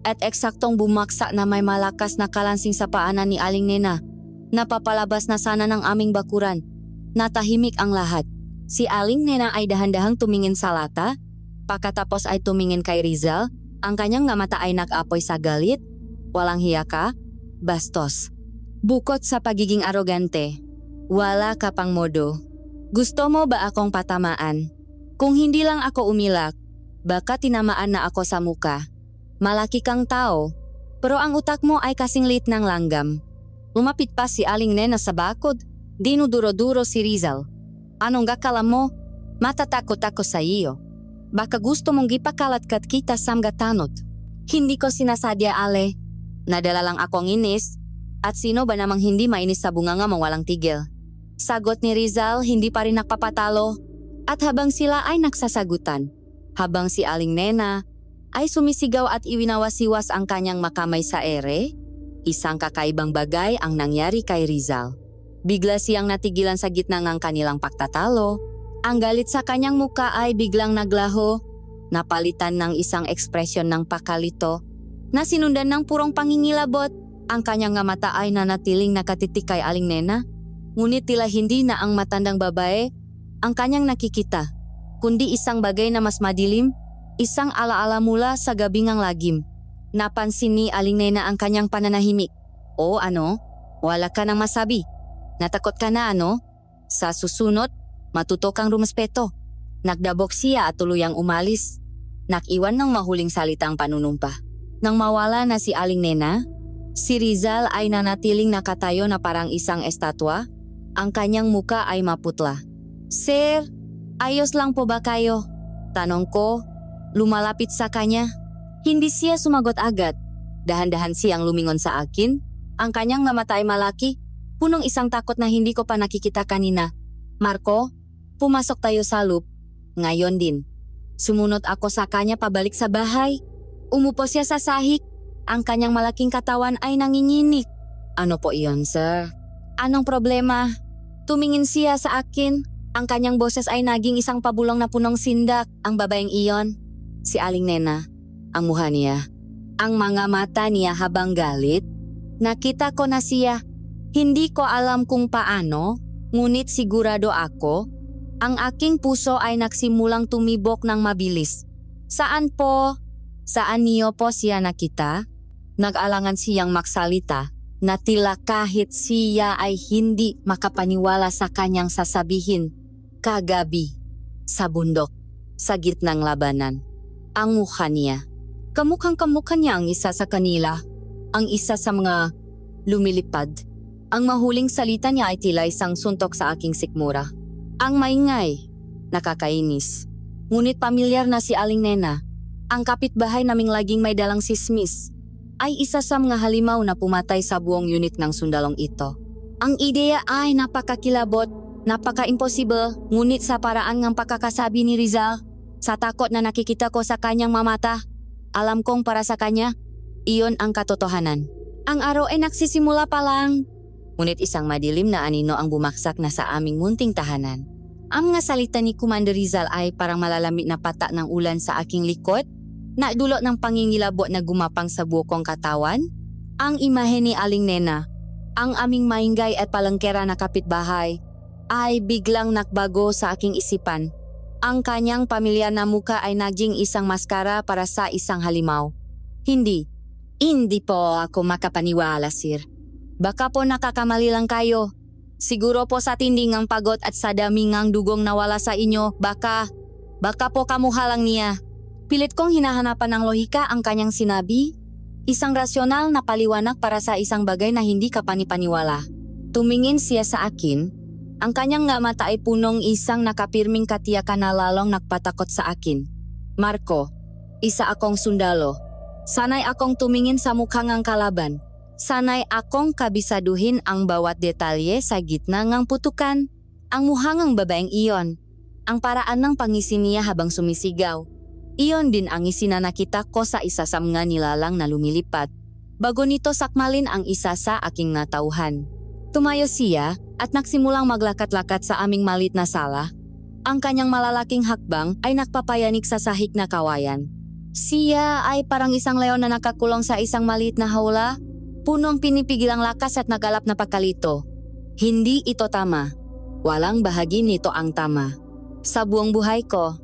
at eksaktong bumaksak na may malakas na kalansing sa paanan ni Aling Nena. Napapalabas na sana ng aming bakuran. Natahimik ang lahat. Si Aling Nena ay dahan-dahang tumingin sa lata. Pagkatapos ay tumingin kay Rizal. Ang kanyang nga mata ay nag-apoy sa galit. Walang hiya ka? Bastos. Bukod sa pagiging arogante, wala ka pang modo. Gusto mo ba akong patamaan? Kung hindi lang ako umilak, baka tinamaan na ako sa muka. Malaki kang tao, pero ang utak mo ay kasing liit ng langgam. Lumapit pa si Aling Nena sa bakod. Dinuduro-duro si Rizal. Anong gakala mo? Matatakot ako sa iyo. Baka gusto mong gipakalat-kat kita samgatanot. Hindi ko sinasadya, Ale. Nadala lang akong inis. At sino ba namang hindi mainis sa bunganga mong walang tigil? Sagot ni Rizal, hindi pa rin nakpapatalo. At habang sila ay nagsasagutan, habang si Aling Nena ay sumisigaw at iwinawasiwas ang kanyang makamay sa ere, isang kakaibang bagay ang nangyari kay Rizal. Bigla siyang natigilan sa gitna ng kanilang pagtatalo. Ang galit sa kanyang muka ay biglang naglaho, napalitan ng isang ekspresyon ng pakalito na sinundan ng purong pangingilabot. Ang kanyang nga mata ay nanatiling nakatitik kay Aling Nena, ngunit tila hindi na ang matandang babae ang kanyang nakikita, kundi isang bagay na mas madilim, isang alaala mula sa gabing ang lagim. Napansin ni Aling Nena ang kanyang pananahimik. O ano? Wala ka nang masabi. Natakot ka na ano? Sa susunod, matuto kang rumaspeto. Nagdabok siya at tuluyang umalis. Nakiwan ng mahuling salitang panunumpa. Nang mawala na si Aling Nena, si Rizal ay nanatiling nakatayo na parang isang estatwa. Ang kanyang muka ay maputla. Sir, ayos lang po ba kayo? Tanong ko, lumalapit sa kanya. Hindi siya sumagot agad. Dahan-dahan siyang lumingon sa akin. Ang kanyang nga mata ay malaki, punong isang takot na hindi ko pa nakikita kanina. Marco, pumasok tayo sa loop. Ngayon din. Sumunod ako sa kanya pabalik sa bahay. Umupo siya sa sahig. Ang kanyang malaking katawan ay nanginginig. Ano po iyon, sir? Anong problema? Tumingin siya sa akin. Ang kanyang boses ay naging isang pabulong na punong sindak. Ang babaeng iyon, si Aling Nena, ang mukha niya. Ang mga mata niya habang galit. Nakita ko na siya. Hindi ko alam kung paano, ngunit sigurado ako, ang aking puso ay nagsimulang tumibok ng mabilis. Saan po? Saan niyo po siya nakita? Nag-alangan siyang magsalita na tila kahit siya ay hindi makapaniwala sa kanyang sasabihin. Kagabi, sa bundok, sa gitnang labanan. Ang mukha niya. Kamukhang-kamukha niya ang isa sa kanila. Ang isa sa mga lumilipad. Ang mahuling salita niya ay tila isang suntok sa aking sikmura. Ang maingay, nakakainis. Ngunit pamilyar na si Aling Nena. Ang kapitbahay naming laging may dalang sismis ay isa sa mga halimaw na pumatay sa buong unit ng sundalong ito. Ang ideya ay napakakilabot, napaka-imposible, ngunit sa paraan ng pagkakasabi ni Rizal, sa takot na nakikita ko sa kanyang mamata, alam kong para sa kanya, iyon ang katotohanan. Ang araw ay nagsisimula pa lang. Ngunit isang madilim na anino ang bumaksak na sa aming munting tahanan. Ang mga salita ni Commander Rizal ay parang malalamig na pata ng ulan sa aking likod, na dulot ng pangingilabot na gumapang sa buong katawan. Ang imahe ni Aling Nena, ang aming maingay at palangkera na kapitbahay, ay biglang nakbago sa aking isipan. Ang kanyang pamilyar na muka ay naging isang maskara para sa isang halimaw. Hindi po ako makapaniwala, sir. Baka po nakakamali lang kayo. Siguro po sa tinding ang pagod at sa daming ang dugong nawala sa inyo, baka po kamukha lang niya. Pilit kong hinahanapan ng lohika ang kanyang sinabi. Isang rasyonal na paliwanag para sa isang bagay na hindi kapanipaniwala. Tumingin siya sa akin. Ang kanyang nga mata ay punong isang nakapirming katiyakan na lalong nagpatakot sa akin. Marco, isa akong sundalo. Sanay akong tumingin sa mukhang ang kalaban. Sanay akong kabisaduhin ang bawat detalye sa gitna ng putukan. Ang muhangang babaeng iyon. Ang paraan ng pangisi niya habang sumisigaw. Iyon din ang isinanakita ko sa isa sa mga nilalang na lumilipat. Bago nito sakmalin ang isa sa aking natauhan. Tumayo siya at nagsimulang maglakat-lakat sa aming malit na sala. Ang kanyang malalaking hakbang ay nagpapayanig sa sahig na kawayan. Siya ay parang isang leon na nakakulong sa isang maliit na hawla, punong pinipigil ang lakas at nagalap na pagkalito. Hindi ito tama. Walang bahagi nito ang tama. Sa buong buhay ko,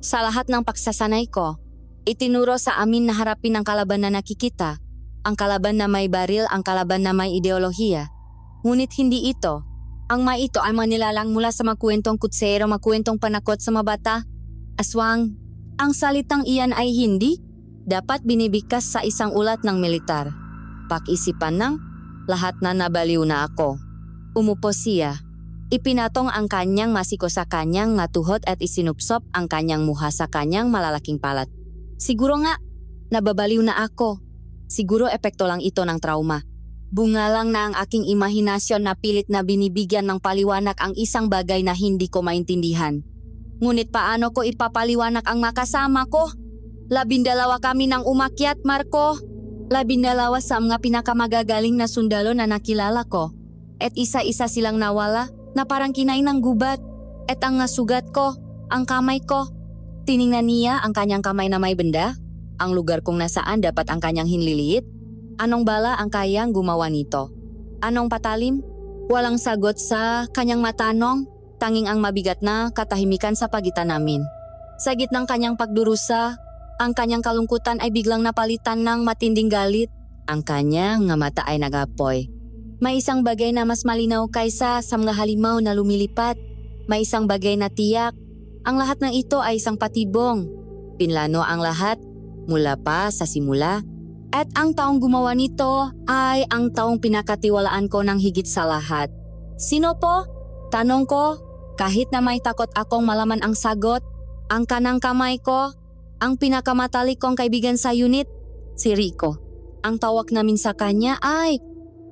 sa lahat ng pagsasanay ko, itinuro sa amin na harapin ang kalaban na nakikita, ang kalaban na may baril, ang kalaban na may ideolohiya. Ngunit hindi ito. Ang may ito ay manilalang mula sa magkwentong kutsero, magkwentong panakot sa mabata. Aswang, ang salitang iyan ay hindi dapat binibigkas sa isang ulat ng militar. Pag-isipan ng lahat na nabaliw na ako. Umupo siya. Ipinatong ang kanyang masiko sa kanyang ngatuhod at isinupsop ang kanyang muha sa kanyang malalaking palat. Siguro nga, nababaliw na ako. Siguro epekto lang ito ng trauma. Bunga lang na ang aking imahinasyon na pilit na binibigyan ng paliwanag ang isang bagay na hindi ko maintindihan. Ngunit paano ko ipapaliwanag ang makasama ko? 12 kami nang umakyat, Marco. 12 sa mga pinakamagagaling na sundalo na nakilala ko. At isa-isa silang nawala na parang kinain ng gubat. At ang nasugat ko, ang kamay ko. Tiningnan niya ang kanyang kamay na may benda, ang lugar kung nasaan dapat ang kanyang hinliliit. Anong bala ang kayang gumawa nito? Anong patalim? Walang sagot sa kanyang matanong, tanging ang mabigat na katahimikan sa pagitan namin. Sa gitnang kanyang pagdurusa, ang kanyang kalungkutan ay biglang napalitan ng matinding galit. Ang kanyang nga mata ay nagapoy. May isang bagay na mas malinaw kaysa sa mga halimaw na lumilipat. May isang bagay na tiyak. Ang lahat ng ito ay isang patibong. Pinlano ang lahat, mula pa sa simula. At ang taong gumawa nito ay ang taong pinakatiwalaan ko ng higit sa lahat. Sino po? Tanong ko, kahit na may takot akong malaman ang sagot. Ang kanang kamay ko, ang pinakamatalik kong kaibigan sa unit, si Rico. Ang tawag namin sa kanya ay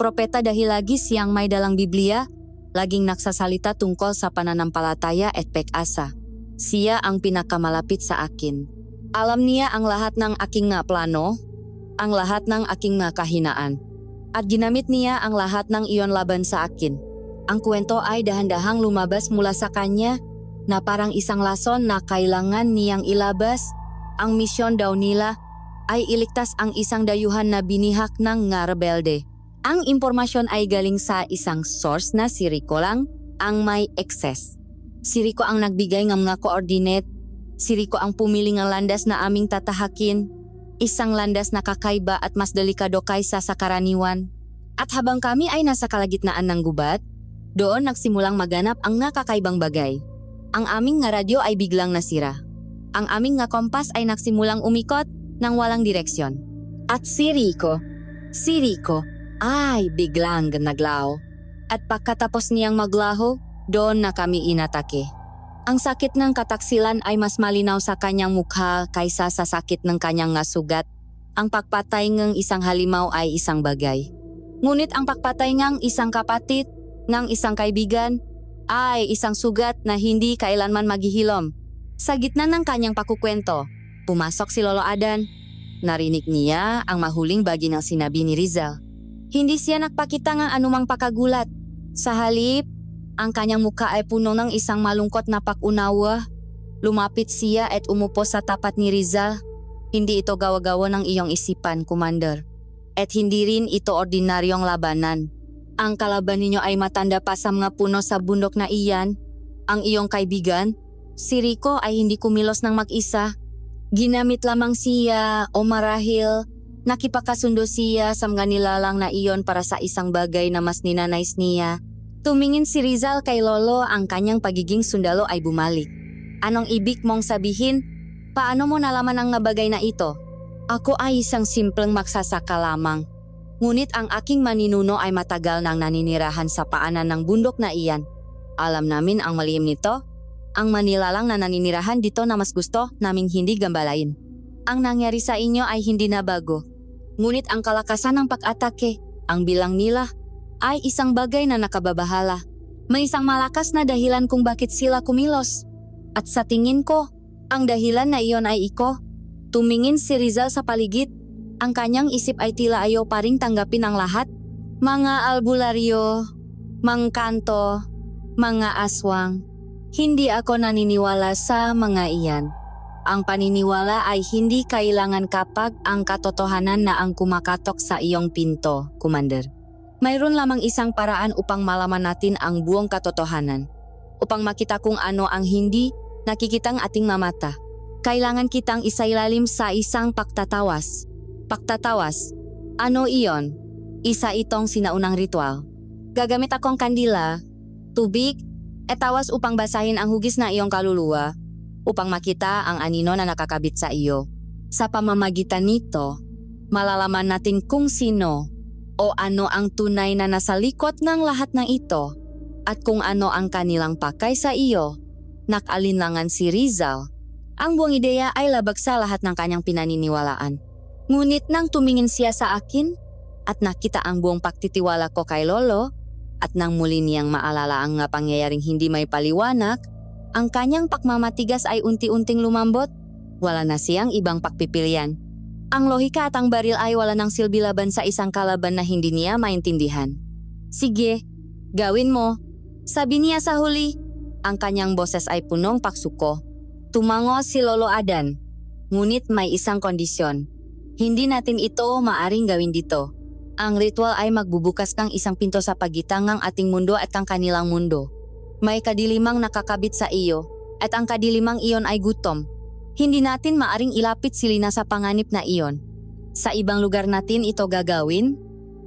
propeta dahil lagi siyang may dalang Biblia, laging nagsasalita tungkol sa pananampalataya at pag-asa. Siya ang pinakamalapit sa akin. Alam niya ang lahat ng aking nga plano, ang lahat ng aking nga kahinaan. At ginamit niya ang lahat ng iyon laban sa akin. Ang kwento ay dahan-dahang lumabas mula sa kanya na parang isang lason na kailangan niyang ilabas. Ang misyon daw nila ay iligtas ang isang dayuhan na binihak ng nga rebelde. Ang impormasyon ay galing sa isang source na si Rico lang ang may access. Si Rico ang nagbigay ng mga coordinate. Si Rico ang pumili ng landas na aming tatahakin. Isang landas na kakaiba at mas delikado kaysa sa karaniwan. At habang kami ay nasa kalagitnaan ng gubat, doon nagsimulang maganap ang nakakaibang bagay. Ang aming nga radyo ay biglang nasira. Ang aming nga kompas ay nagsimulang umikot ng walang direksyon. At si Rico ay biglang naglaho. At pagkatapos niyang maglaho, doon na kami inatake. Ang sakit ng kataksilan ay mas malinaw sa kanyang mukha kaysa sa sakit ng kanyang nga sugat. Ang pagpatay ng isang halimaw ay isang bagay. Ngunit ang pagpatay ng isang kapatid, ng isang kaibigan, ay isang sugat na hindi kailanman maghihilom. Sa gitna ng kanyang pakukwento, pumasok si Lolo Adan. Narinig niya ang mahuling bahagi ng sinabi ni Rizal. Hindi siya nagpakita ng anumang pakagulat. Sa halip, ang kanyang mukha ay puno ng isang malungkot na pag-unawa. Lumapit siya at umupo sa tapat ni Rizal. Hindi ito gawa-gawa ng iyong isipan, Commander. At hindi rin ito ordinaryong labanan. Ang kalaban ninyo ay matanda pa sa mga puno sa bundok na iyan. Ang iyong kaibigan, si Rico, ay hindi kumilos ng mag-isa. Ginamit lamang siya o marahil nakipagkasundo siya sa mga nilalang na iyon para sa isang bagay na mas ninanais niya. Tumingin si Rizal kay Lolo, ang kanyang pagiging sundalo ay bumalik. Anong ibig mong sabihin? Paano mo nalaman ang bagay na ito? Ako ay isang simpleng magsasaka lamang. Ngunit ang aking maninuno ay matagal nang naninirahan sa paanan ng bundok na iyan. Alam namin ang malihim nito. Ang manilalang na naninirahan dito na mas gusto naming hindi gambalain. Ang nangyari sa inyo ay hindi na bago. Ngunit ang kalakasan ng pag-atake, ang bilang nila, ay isang bagay na nakababahala. May isang malakas na dahilan kung bakit sila kumilos. At sa tingin ko, ang dahilan na iyon ay iko, Tumingin si Rizal sa paligid. Ang kanyang isip ay tila ayaw paring tanggapin ang lahat. Mga albularyo, mangkanto, mga aswang. Hindi ako naniniwala sa mga iyan. Ang paniniwala ay hindi kailangan kapag ang katotohanan na ang kumakatok sa iyong pinto, Commander. Mayroon lamang isang paraan upang malaman natin ang buong katotohanan. Upang makita kung ano ang hindi nakikitang ating mamata. Kailangan kitang isailalim sa isang pagtatawas. Pagtatawas. Ano iyon? Isa itong sinaunang ritual. Gagamit akong kandila, tubig, at tawas upang basahin ang hugis na iyong kaluluwa upang makita ang anino na nakakabit sa iyo. Sa pamamagitan nito, malalaman natin kung sino o ano ang tunay na nasa likod ng lahat ng ito at kung ano ang kanilang pakay sa iyo. Nakalinlangan si Rizal. Ang buong ideya ay labag sa lahat ng kanyang pinaniniwalaan. Ngunit nang tumingin siya sa akin at nakita ang buong pagtitiwala ko kay Lolo at nang muli niyang maalala ang pangyayaring hindi may paliwanag, ang kanyang pagmamatigas ay unti-unting lumambot. Wala na siyang ibang pagpipilian. Ang lohika at ang baril ay wala nang silbi laban sa isang kalaban na hindi niya maintindihan. Sige, gawin mo. Sabi niya sa huli. Ang kanyang boses ay punong paksuko. Tumango si Lolo Adan. Ngunit may isang kondisyon. Hindi natin ito maaring gawin dito. Ang ritual ay magbubukas ng isang pinto sa pagitan ng ating mundo at ang kanilang mundo. May kadilimang nakakabit sa iyo at ang kadilimang iyon ay gutom. Hindi natin maaring ilapit si Lina sa panganib na iyon. Sa ibang lugar natin ito gagawin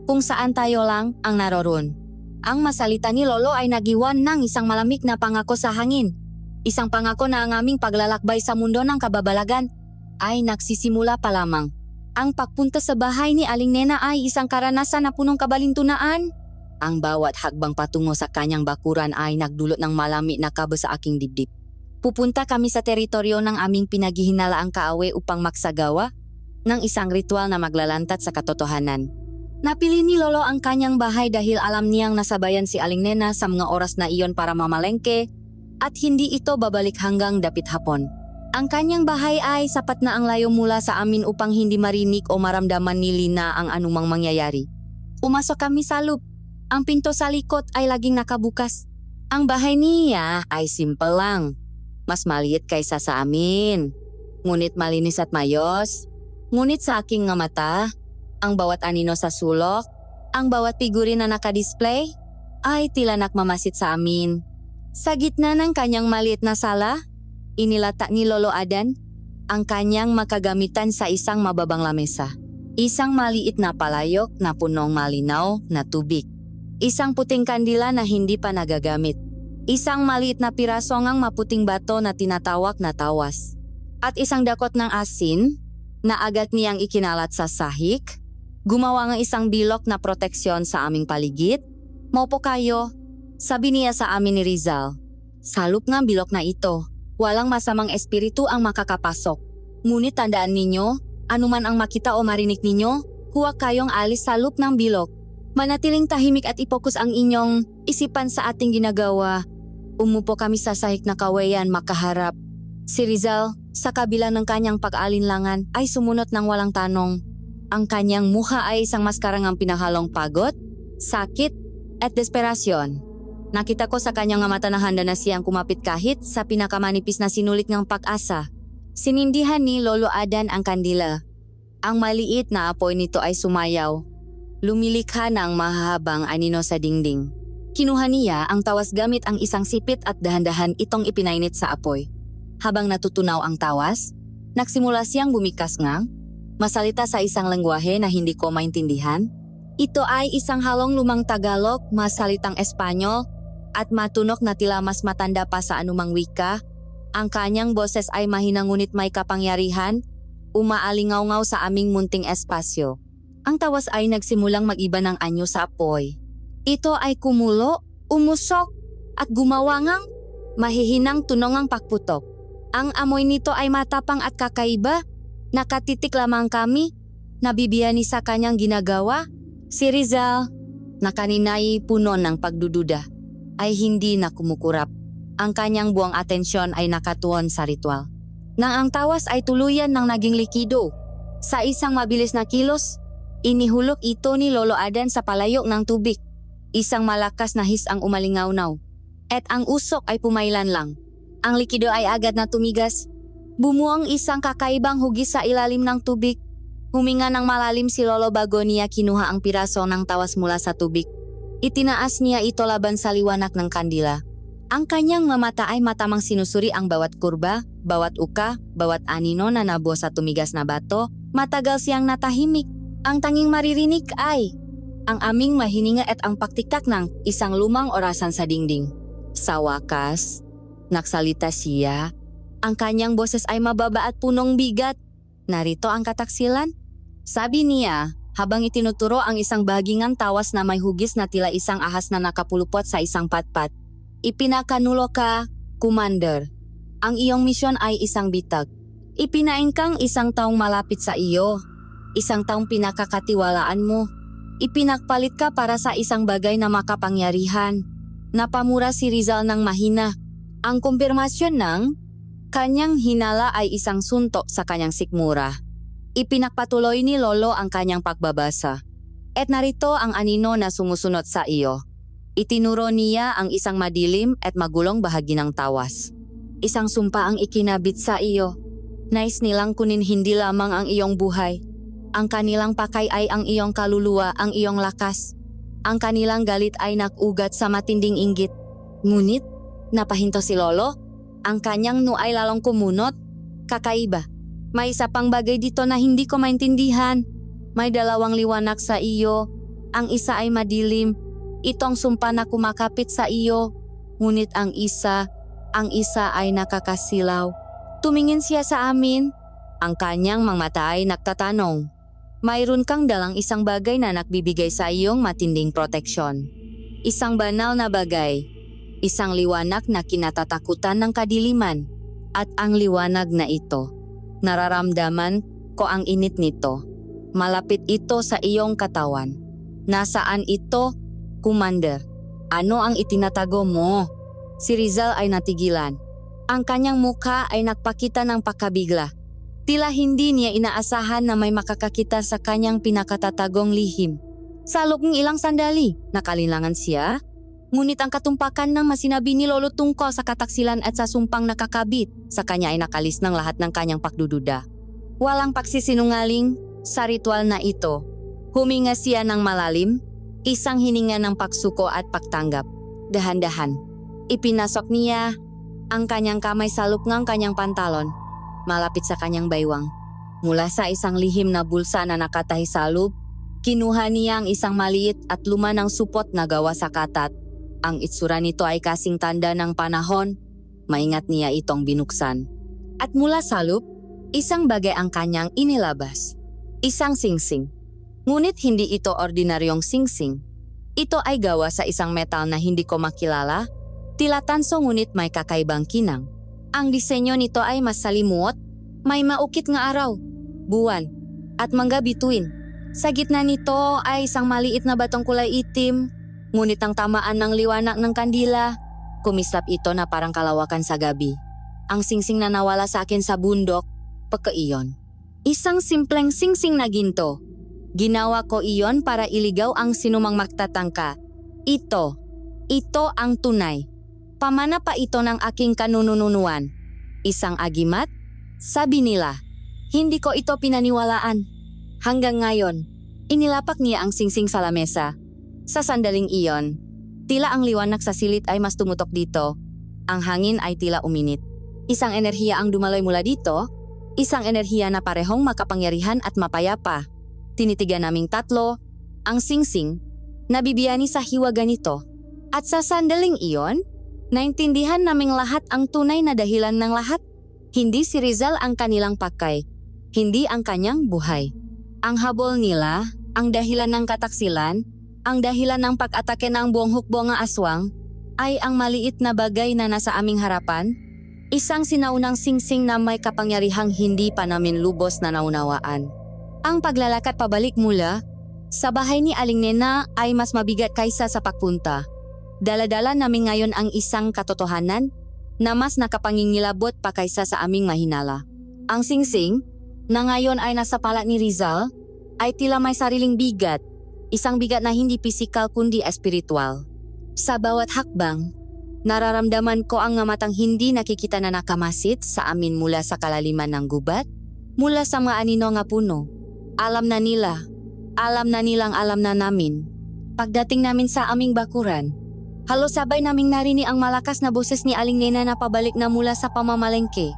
kung saan tayo lang ang naroon. Ang masalita ni Lolo ay nagiwan ng isang malamig na pangako sa hangin. Isang pangako na ang aming paglalakbay sa mundo ng kababalagan ay nagsisimula pa lamang. Ang pagpunta sa bahay ni Aling Nena ay isang karanasan na punong kabalintunaan. Ang bawat hagbang patungo sa kanyang bakuran ay nagdulot ng malami na kaba sa aking dibdib. Pupunta kami sa teritoryo ng aming pinaghihinalaang kaawe upang magsagawa ng isang ritual na maglalantat sa katotohanan. Napili ni Lolo ang kanyang bahay dahil alam niyang nasabayan si Aling Nena sa mga oras na iyon para mamalengke at hindi ito babalik hanggang dapit hapon. Ang kanyang bahay ay sapat na ang layo mula sa amin upang hindi marinig o maramdaman ni Lina ang anumang mangyayari. Umasok kami sa loop. Ang pinto sa likod ay laging nakabukas. Ang bahay niya ay simple lang. Mas maliit kaysa sa amin. Ngunit malinis at mayos. Ngunit sa aking nga mata, ang bawat anino sa sulok, ang bawat figurine na nakadisplay, ay tila nakmamasid sa amin. Sa gitna ng kanyang maliit na sala, inilata ni Lolo Adan ang kanyang makagamitan sa isang mababang lamesa. Isang maliit na palayok na punong malinaw na tubig. Isang puting kandila na hindi pa nagagamit. Isang maliit na piraso ngang maputing bato na tinatawag na tawas. At isang dakot ng asin na agad niyang ikinalat sa sahig. Gumawa ng isang bilok na proteksyon sa aming paligid. Maupo kayo, sabi niya sa amin ni Rizal. Salop ng bilok na ito. Walang masamang espiritu ang makakapasok. Ngunit tandaan ninyo, anuman ang makita o marinig ninyo, huwag kayong alis sa loop ng bilog. Manatiling tahimik at ipokus ang inyong isipan sa ating ginagawa. Umupo kami sa sahig na kawayan makaharap. Si Rizal, sa kabila ng kanyang pag-alinlangan, ay sumunod ng walang tanong. Ang kanyang mukha ay isang maskarang ang pinahalong pagod, sakit, at desperasyon. Nakita ko sa kanyang mata na handa na siyang kumapit kahit sa pinakamanipis na sinulit ng pag-asa. Sinindihan ni Lolo Adan ang kandila. Ang maliit na apoy nito ay sumayaw. Lumilikha ng mahahabang anino sa dingding. Kinuha niya ang tawas gamit ang isang sipit at dahan-dahan itong ipinainit sa apoy. Habang natutunaw ang tawas, nagsimula siyang bumikas ngang, masalita sa isang lengguwahe na hindi ko maintindihan. Ito ay isang halong lumang Tagalog, masalitang Espanyol, at matunok na tila mas matanda pa sa anumang wika. Ang kanyang boses ay mahina ngunit may kapangyarihan, umaalingaw-ngaw sa aming munting espasyo. Ang tawas ay nagsimulang mag-iba ng anyo sa apoy. Ito ay kumulo, umusok, at gumawa ngang mahihinang tunong ang pakputok. Ang amoy nito ay matapang at kakaiba. Nakatitik lamang kami, nabibiyani sa kanyang ginagawa. Si Rizal, na kanina'y puno ng pagdududa, ay hindi na kumukurap. Ang kanyang buong atensyon ay nakatuon sa ritual. nang ang tawas ay tuluyan ng naging likido. Sa isang mabilis na kilos, inihulog ito ni Lolo Adan sa palayok ng tubig. Isang malakas na his ang umalingaw-naw. At ang usok ay pumailan lang. Ang likido ay agad na tumigas. Bumuang isang kakaibang hugis sa ilalim ng tubig. Huminga ng malalim si Lolo bago niya kinuha ang piraso ng tawas mula sa tubig. Itinaas niya ito laban sa liwanag ng kandila. Ang kanyang mata ay matamang sinusuri ang bawat kurba, bawat uka, bawat anino na nabuo sa tumigas na bato. Matagal siyang natahimik. Ang tanging maririnig ay ang aming mahininga at ang paktiktak ng isang lumang orasan sa dingding. Sa wakas, nagsalita siya. Ang kanyang boses ay mababa at punong bigat. Narito ang kataksilan. Sabi niya, habang itinuturo ang isang bahagingang tawas na may hugis na tila isang ahas na nakapulupot sa isang patpat. Ipinakanulo ka, Commander. Ang iyong misyon ay isang bitag. Ipinain kang isang taong malapit sa iyo. Isang taong pinakakatiwalaan mo. Ipinagpalit ka para sa isang bagay na makapangyarihan. Napamura si Rizal ng mahina. Ang kumpirmasyon ng kanyang hinala ay isang suntok sa kanyang sikmura. Ipinagpatuloy ni Lolo ang kanyang pagbabasa. At narito ang anino na sumusunod sa iyo. Itinuro niya ang isang madilim at magulong bahagi ng tawas. Isang sumpa ang ikinabit sa iyo. Nais nilang kunin hindi lamang ang iyong buhay. Ang kanilang pakay ay ang iyong kaluluwa, ang iyong lakas. Ang kanilang galit ay nakugat sa matinding inggit. Ngunit, napahinto si Lolo. Ang kanyang noo ay lalong kumunot. Kakaiba. May isa pang bagay dito na hindi ko maintindihan. May dalawang liwanag sa iyo. Ang isa ay madilim. Itong sumpa na kumakapit sa iyo. Ngunit ang isa ay nakakasilaw. Tumingin siya sa amin. Ang kanyang mga mata ay nagtatanong. Mayroon kang dalang isang bagay na nagbibigay sa iyong matinding proteksyon. Isang banal na bagay. Isang liwanag na kinatatakutan ng kadiliman. At ang liwanag na ito, nararamdaman ko ang init nito. Malapit ito sa iyong katawan. Nasaan ito, Commander? Ano ang itinatago mo? Si Rizal ay natigilan. Ang kanyang mukha ay nagpakita ng pakabigla. Tila hindi niya inaasahan na may makakakita sa kanyang pinakatatagong lihim. Sa loob ng ilang sandali, nakalinlangan siya. Ngunit ang katumpakan ng masinabi ni Lolo tungkol sa kataksilan at sa sumpang nakakabit sa kanya ay nakalis ng lahat ng kanyang pagdududa. Walang pagsisinungaling sa ritual na ito. Huminga siya ng malalim, isang hininga ng pagsuko at pagtanggap. Dahan-dahan, ipinasok niya ang kanyang kamay sa loob ng kanyang pantalon, malapit sa kanyang baywang. Mula sa isang lihim na bulsa na nakatahi sa loob, kinuha niya ang isang maliit at lumanang supot na gawa sa katat. Ang itsura nito ay kasing tanda ng panahon. Maingat niya itong binuksan. At mula sa loob, isang bagay ang kanyang inilabas. Isang singsing. Ngunit hindi ito ordinaryong singsing. Ito ay gawa sa isang metal na hindi ko makilala. Tila tanso ngunit may kakaibang kinang. Ang disenyo nito ay masalimuot. May maukit nga araw, buwan, at mangga bituin. Sa gitna nito ay isang maliit na batong kulay itim. Ngunit ang tamaan ng liwanag ng kandila, kumislap ito na parang kalawakan sa gabi. Ang singsing na nawala sa akin sa bundok, pagkaiyon. Isang simpleng singsing na ginto. Ginawa ko iyon para iligaw ang sinumang magtatangka. Ito ang tunay. Pamana pa ito ng aking kanununuan. Isang agimat? Sabi nila, hindi ko ito pinaniwalaan. Hanggang ngayon, inilapak niya ang singsing sa lamesa. Sa sandaling iyon, tila ang liwanag sa silid ay mas tumutok dito. Ang hangin ay tila uminit. Isang enerhiya ang dumaloy mula dito, isang enerhiya na parehong makapangyarihan at mapayapa. Tinitigan naming tatlo, ang singsing, nabibiyani sa hiwaga nito. At sa sandaling iyon, naintindihan naming lahat ang tunay na dahilan ng lahat. Hindi si Rizal ang kanilang pakay, hindi ang kanyang buhay. Ang habol nila, ang dahilan ng kataksilan, ang dahilan ng pag-atake ng buong hukbo ng aswang, ay ang maliit na bagay na nasa aming harapan, isang sinaunang singsing na may kapangyarihang hindi pa namin lubos na naunawaan. Ang paglalakad pabalik mula sa bahay ni Aling Nena ay mas mabigat kaysa sa pagpunta. Dala-dala namin ngayon ang isang katotohanan na mas nakapangingilabot pa kaysa sa aming mahinala. Ang singsing, na ngayon ay nasa pala ni Rizal, ay tila may sariling bigat, isang bigat na hindi pisikal kundi espiritual. Sa bawat hakbang, nararamdaman ko ang matang hindi nakikita na nakamasit sa amin mula sa kalaliman ng gubat, mula sa mga anino nga puno. Alam na nilang alam na namin. Pagdating namin sa aming bakuran, halos sabay naming narinig ang malakas na boses ni Aling Nena na pabalik na mula sa pamamalengke.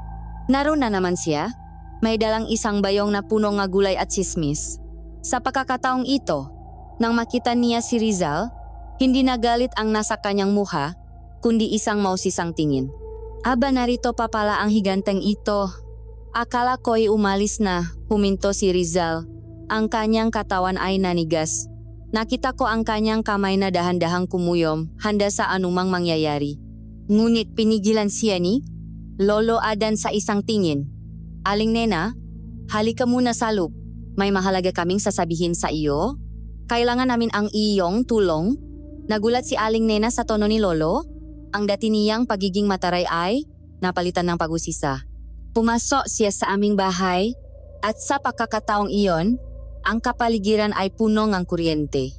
Naroon na naman siya, may dalang isang bayong na puno nga gulay at sismis. Sa pagkakataong ito, nang makita niya si Rizal, hindi nagalit ang nasa kanyang mukha, kundi isang mausisang tingin. Aba, narito pa pala ang higanteng ito. Akala ko'y umalis na, huminto si Rizal. Ang kanyang katawan ay nanigas. Nakita ko ang kanyang kamay na dahan-dahang kumuyom, handa sa anumang mangyayari. Ngunit pinigilan siya ni Lolo Adan sa isang tingin. Aling Nena, halika muna sa loob. May mahalaga kaming sasabihin sa iyo. Kailangan namin ang iyong tulong. Nagulat si Aling Nena sa tono ni Lolo. Ang dati niyang pagiging mataray ay napalitan ng pag-usisa. Pumasok siya sa aming bahay at sa pagkakataong iyon, ang kapaligiran ay puno ng kuryente.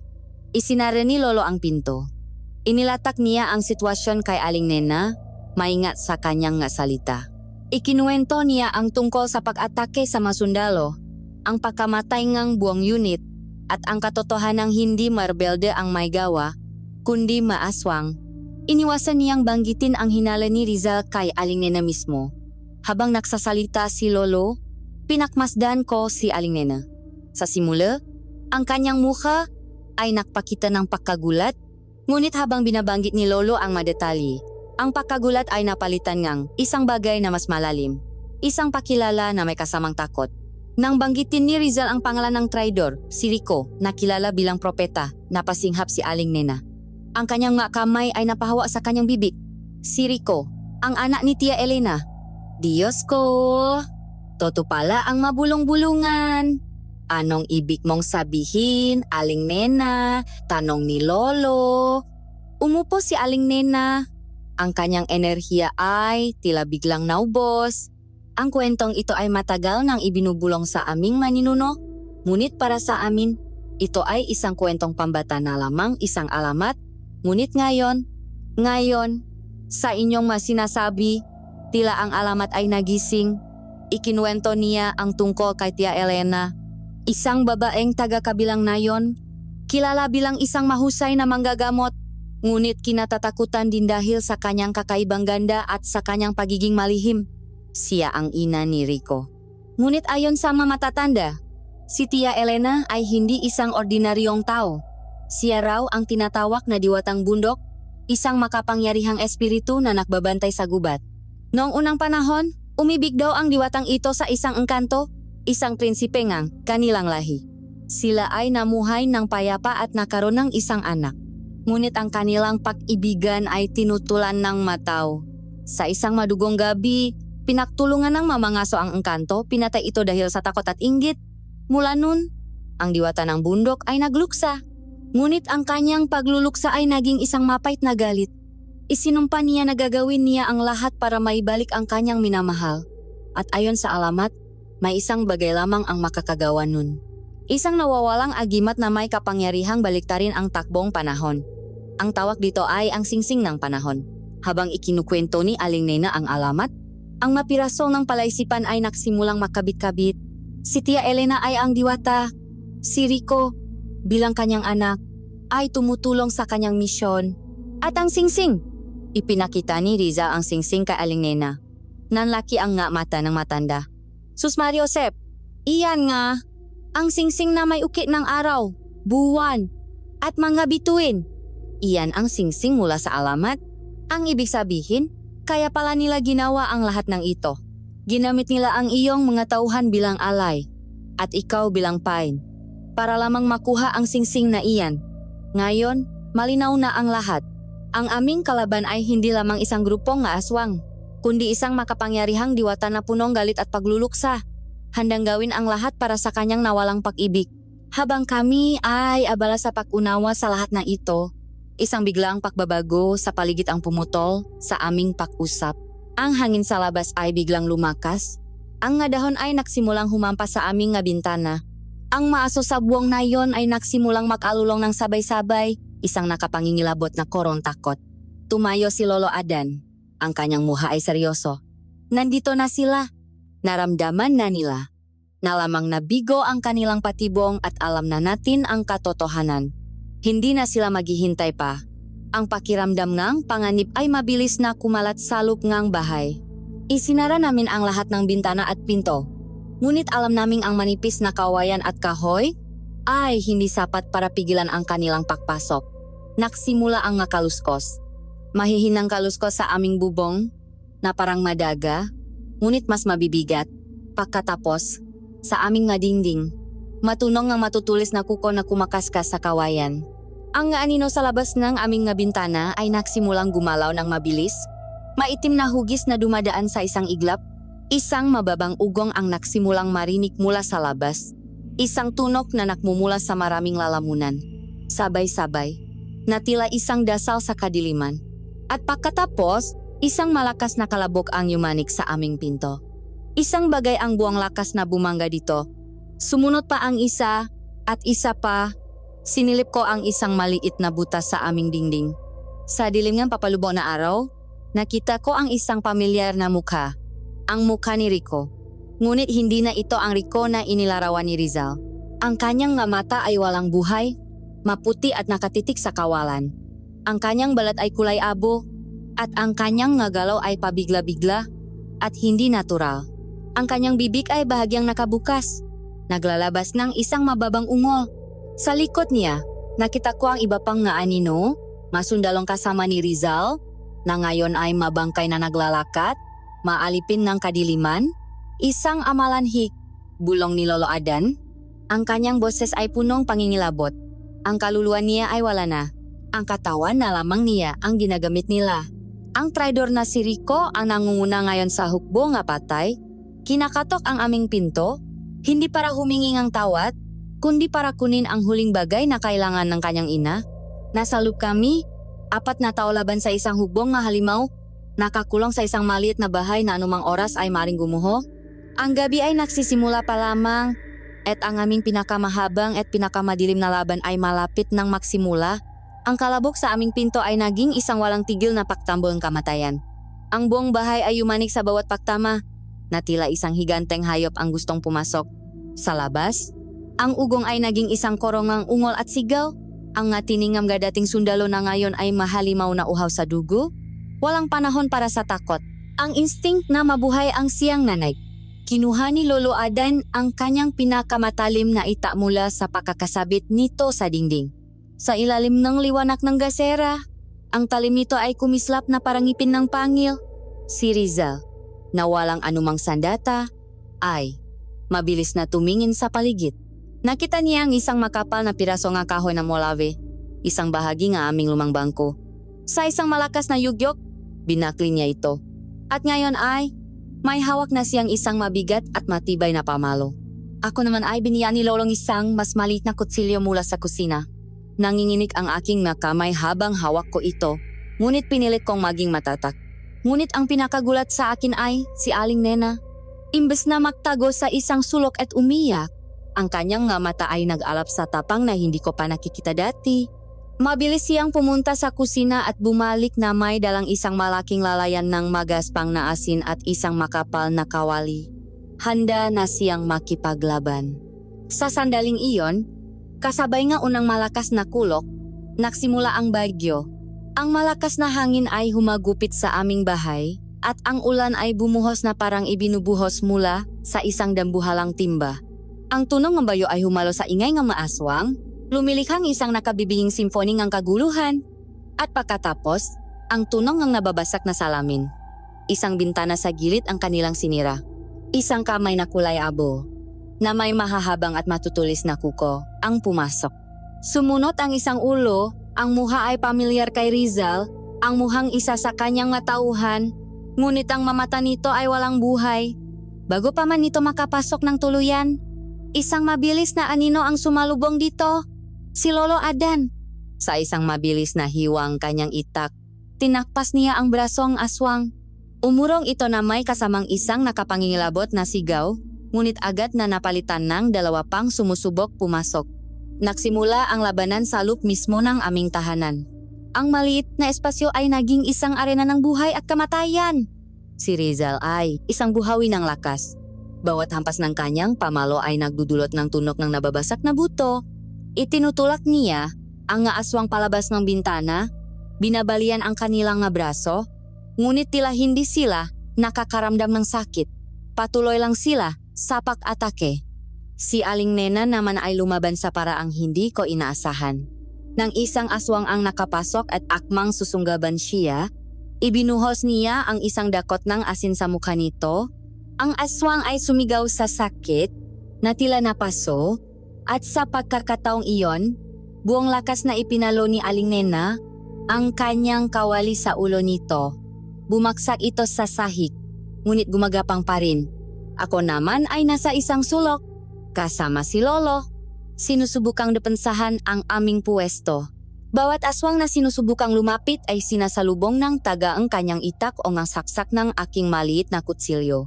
Isinara ni Lolo ang pinto. Inilatak niya ang sitwasyon kay Aling Nena, maingat sa kanyang salita. Ikinuwento niya ang tungkol sa pag-atake sa masundalo, ang pagkamatay ng buong unit, at ang katotohanang hindi marbelde ang may gawa, kundi maaswang. Iniwasan niyang banggitin ang hinala ni Rizal kay Aling Nena mismo. Habang nagsasalita si Lolo, pinakmasdan ko si Aling Nena. Sa simula, ang kanyang mukha ay nakpakita ng pagkagulat, ngunit habang binabanggit ni Lolo ang madetalye, ang pagkagulat ay napalitan ng isang bagay na mas malalim, isang pakilala na may kasamang takot. Nang banggitin ni Rizal ang pangalan ng traidor, si Rico, na kilala bilang propeta, napasinghap si Aling Nena. Ang kanyang nga kamay ay napahawa sa kanyang bibig. Si Rico, ang anak ni Tia Elena. Diyos ko! Toto pala ang mabulong-bulungan. Anong ibig mong sabihin, Aling Nena? Tanong ni Lolo. Umupo si Aling Nena. Ang kanyang enerhiya ay tila biglang naubos. Ang kwentong ito ay matagal nang ibinubulong sa aming maninuno. Ngunit para sa amin, ito ay isang kwentong pambata na lamang isang alamat. Ngunit ngayon, sa inyong masinasabi, tila ang alamat ay nagising. Ikinuwento niya ang tungkol kay Tia Elena. Isang babaeng taga-kabilang nayon, kilala bilang isang mahusay na manggagamot, ngunit kinatatakutan din dahil sa kanyang kakaibang ganda at sa kanyang pagiging malihim. Siya ang ina ni Rico. Ngunit ayon sa mga matatanda, si Tia Elena ay hindi isang ordinaryong tao. Siya raw ang tinatawag na diwatang bundok, isang makapangyarihang espiritu na nagbabantay sa gubat. Noong unang panahon, umibig daw ang diwatang ito sa isang engkanto, isang prinsipe ngang kanilang lahi. Sila ay namuhay ng payapa at nakaroon ng isang anak. Ngunit ang kanilang pag-ibigan ay tinutulan ng mataw. Sa isang madugong gabi, pinaktulungan ng mamangaso ang engkanto, pinatay ito dahil sa takot at inggit. Mula nun, ang diwata ng bundok ay nagluksa. Ngunit ang kanyang pagluluksa ay naging isang mapait na galit. Isinumpa niya na gagawin niya ang lahat para maibalik ang kanyang minamahal. At ayon sa alamat, may isang bagay lamang ang makakagawa nun. Isang nawawalang agimat na may kapangyarihang baliktarin ang takbong panahon. Ang tawag dito ay ang singsing ng panahon. Habang ikinukwento ni Aling Nena ang alamat, ang mapiraso ng palaisipan ay nagsimulang makabit-kabit. Si Tia Elena ay ang diwata. Si Rico, bilang kanyang anak, ay tumutulong sa kanyang misyon. At ang singsing, ipinakita ni Riza ang singsing kay Aling Nena. Nanlaki ang nga mata ng matanda. Sus Mario Sep, iyan nga, ang singsing na may ukit ng araw, buwan, at mga bituin. Iyan ang singsing mula sa alamat. Ang ibig sabihin, kaya pala nila ginawa ang lahat ng ito. Ginamit nila ang iyong mga tauhan bilang alay, at ikaw bilang pain, para lamang makuha ang singsing na iyan. Ngayon, malinaw na ang lahat. Ang aming kalaban ay hindi lamang isang grupong nga aswang, kundi isang makapangyarihang diwata na punong galit at pagluluksa, handang gawin ang lahat para sa kanyang nawalang pag-ibig. Habang kami ay abala sa pag-unawa sa lahat ng ito, isang biglaang pagbabago sa paligid ang pumutol sa aming pag-usap. Ang hangin sa labas ay biglang lumakas. Ang nga dahon ay nagsimulang humampas sa aming nga bintana. Ang maaso sa buwang na yon ay nagsimulang mag-alulong ng sabay-sabay, isang nakapangingilabot na korong takot. Tumayo si Lolo Adan. Ang kanyang muha ay seryoso. Nandito na sila. Naramdaman na nila. Nalamang nabigo ang kanilang patibong at alam na natin ang katotohanan. Hindi na sila maghihintay pa. Ang pakiramdam ng panganib ay mabilis na kumalat sa loob ng bahay. Isinara namin ang lahat ng bintana at pinto. Ngunit alam naming ang manipis na kawayan at kahoy ay hindi sapat para pigilan ang kanilang pagpasok. Nagsimula ang nakaluskos. Mahihinang kaluskos sa aming bubong na parang madaga, ngunit mas mabibigat. Pagkatapos, sa aming nga dingding, matunong ang matutulis na kuko na kumakaskas sa kawayan. Ang nga anino sa labas ng aming nga bintana ay nagsimulang gumalaw ng mabilis. Maitim na hugis na dumadaan sa isang iglap. Isang mababang ugong ang nagsimulang marinig mula sa labas. Isang tunok na nakmumula sa maraming lalamunan. Sabay-sabay, na tila isang dasal sa kadiliman. At pagkatapos, isang malakas na kalabok ang yumanik sa aming pinto. Isang bagay ang buwang lakas na bumangga dito. Sumunod pa ang isa, at isa pa. Sinilip ko ang isang maliit na butas sa aming dingding. Sa dilim ng papalubong na araw, nakita ko ang isang pamilyar na mukha. Ang mukha ni Rico. Ngunit hindi na ito ang Rico na inilarawan ni Rizal. Ang kanyang nga mata ay walang buhay, maputi at nakatitik sa kawalan. Ang kanyang balat ay kulay abo, at ang kanyang nga galaw ay pabigla-bigla at hindi natural. Ang kanyang bibig ay bahagyang nakabukas, naglalabas ng isang mababang ungol. Sa likod niya, nakita ko ang iba pang nga anino, masundalong kasama ni Rizal, na ngayon ay mabangkay na naglalakat, maalipin ng kadiliman, isang amalanhik, bulong ni Lolo Adan. Ang kanyang boses ay punong pangingilabot. Ang kaluluwa niya ay wala na. Ang katawan na lamang niya ang ginagamit nila. Ang traidor na si Rico ang nangunguna ngayon sa hukbo nga patay. Kinakatok ang aming pinto, hindi para humingi ng tawad, kundi para kunin ang huling bagay na kailangan ng kanyang ina. Nasa loob kami, 4 na tao laban sa isang hukbong nga halimaw, nakakulong sa isang maliit na bahay na anumang oras ay maring gumuho. Ang gabi ay nagsisimula pa lamang, at ang aming pinakamahabang at pinakamadilim na laban ay malapit ng magsimula. Ang kalabok sa aming pinto ay naging isang walang tigil na paktambol ng kamatayan. Ang buong bahay ay yumanik sa bawat paktama, na tila isang higanteng hayop ang gustong pumasok. Sa labas, ang ugong ay naging isang korongang ungol at sigaw. Ang nga tiningam ga dating sundalo na ngayon ay mahalimaw na uhaw sa dugo. Walang panahon para sa takot. Ang instinct na mabuhay ang siyang nanay. Kinuha ni Lolo Adan ang kanyang pinakamatalim na ita mula sa pakakasabit nito sa dingding. Sa ilalim ng liwanag ng gasera, ang talim nito ay kumislap na parang ngipin ng pangil. Si Rizal, na walang anumang sandata, ay mabilis na tumingin sa paligid. Nakita niya ang isang makapal na piraso nga kahoy na molave, isang bahagi nga aming lumang bangko. Sa isang malakas na yugyok, binakli niya ito. At ngayon ay may hawak na siyang isang mabigat at matibay na pamalo. Ako naman ay biniyan ni Lolong isang mas maliit na kutsilyo mula sa kusina. Nanginginig ang aking makamay habang hawak ko ito, ngunit pinilit kong maging matatak. Ngunit ang pinakagulat sa akin ay si Aling Nena. Imbes na magtago sa isang sulok at umiyak, ang kanyang nga mata ay nag-alap sa tapang na hindi ko pa nakikita dati. Mabilis siyang pumunta sa kusina at bumalik na may dalang isang malaking lalayan ng magaspang na asin at isang makapal na kawali. Handa na siyang makipaglaban. Sa sandaling iyon, kasabay nga unang malakas na kulok, nagsimula ang bagyo. Ang malakas na hangin ay humagupit sa aming bahay at ang ulan ay bumuhos na parang ibinubuhos mula sa isang dambuhalang timba. Ang tunog ng bayo ay humalo sa ingay ng maaswang, lumilikhang isang nakabibihing simfoni ng kaguluhan. At pagkatapos, ang tunog ng nababasak na salamin. Isang bintana sa gilid ang kanilang sinira. Isang kamay na kulay abo, na may mahahabang at matutulis na kuko, ang pumasok. Sumunod ang isang ulo, ang muha ay pamilyar kay Rizal, ang muhang isa sa kanyang matauhan, ngunit ang mamata nito ay walang buhay. Bago pa man nito makapasok ng tuluyan, isang mabilis na anino ang sumalubong dito, si Lolo Adan. Sa isang mabilis na hiwang kanyang itak, tinakpas niya ang brasong aswang. Umurong ito na may kasamang isang nakapangingilabot na sigaw, ngunit agad na napalitan ng dalawa pang sumusubok pumasok. Nagsimula ang labanan sa loob mismo ng aming tahanan. Ang maliit na espasyo ay naging isang arena ng buhay at kamatayan. Si Rizal ay isang buhawi ng lakas. Bawat hampas ng kanyang pamalo ay nagdudulot ng tunok ng nababasak na buto. Itinutulak niya ang nga aswang palabas ng bintana, binabalian ang kanilang nga braso, ngunit tila hindi sila nakakaramdam ng sakit. Patuloy lang sila sa pag-atake. Si Aling Nena naman ay lumaban sa paraang hindi ko inaasahan. Nang isang aswang ang nakapasok at akmang susunggaban siya, ibinuhos niya ang isang dakot ng asin sa mukha nito. Ang aswang ay sumigaw sa sakit na tila napaso, at sa pagkakataong iyon, buong lakas na ipinalo ni Aling Nena ang kanyang kawali sa ulo nito. Bumaksak ito sa sahig, ngunit gumagapang pa rin. Ako naman ay nasa isang sulok, kasama si Lolo. Sinusubukang depensahan ang aming puwesto. Bawat aswang na sinusubukang lumapit ay sinasalubong ng taga ang kanyang itak o ngang saksak ng aking maliit na kutsilyo.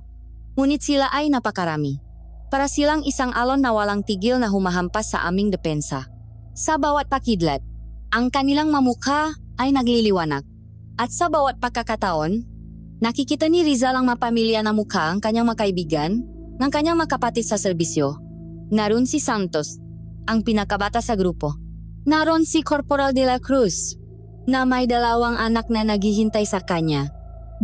Ngunit sila ay napakarami. Para silang isang alon na walang tigil na humahampas sa aming depensa. Sa bawat pakidlat, ang kanilang mamukha ay nagliliwanag. At sa bawat pagkakataon, nakikita ni Rizal ang mapamilya na mukha ang kanyang makaibigan ng kanyang makapatid sa serbisyo. Naroon si Santos, ang pinakabata sa grupo. Naroon si Corporal de la Cruz, na may 2 anak na naghihintay sa kanya.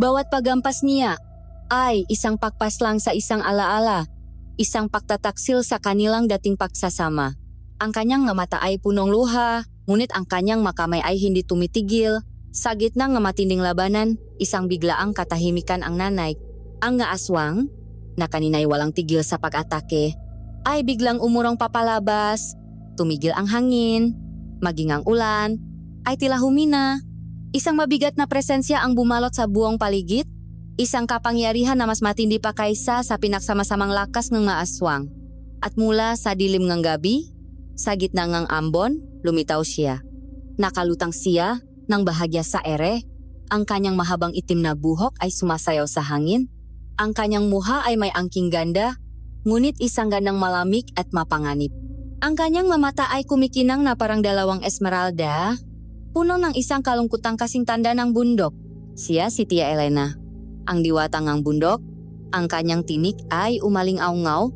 Bawat paghampas niya ay isang pagpaslang sa isang alaala, isang pagtataksil sa kanilang dating pagsasama. Ang kanyang nga mata ay punong luha, ngunit ang kanyang makamay ay hindi tumitigil. Sa gitna ng matinding labanan, isang biglaang katahimikan ang nanay. Ang nga aswang, na kanina'y walang tigil sa pag-atake, ay biglang umurong papalabas, tumigil ang hangin, maging ang ulan, ay tila humina. Isang mabigat na presensya ang bumalot sa buong paligid, isang kapangyarihan na mas matindi pa kaysa sa pinaksamasamang lakas ng mga aswang. At mula sa dilim ng gabi, sa gitna ng ambon, lumitaw siya. Nakalutang siya nang bahagya sa ere, ang kanyang mahabang itim na buhok ay sumasayaw sa hangin. Ang kanyang muha ay may angking ganda, ngunit isang gandang malamig at mapanganib. Ang kanyang mamata ay kumikinang na parang 2 esmeralda, puno ng isang kalungkutang kasing tanda ng bundok. Siya si Tia Elena, ang diwata ng bundok. Ang kanyang tinik ay umaling-aungaw,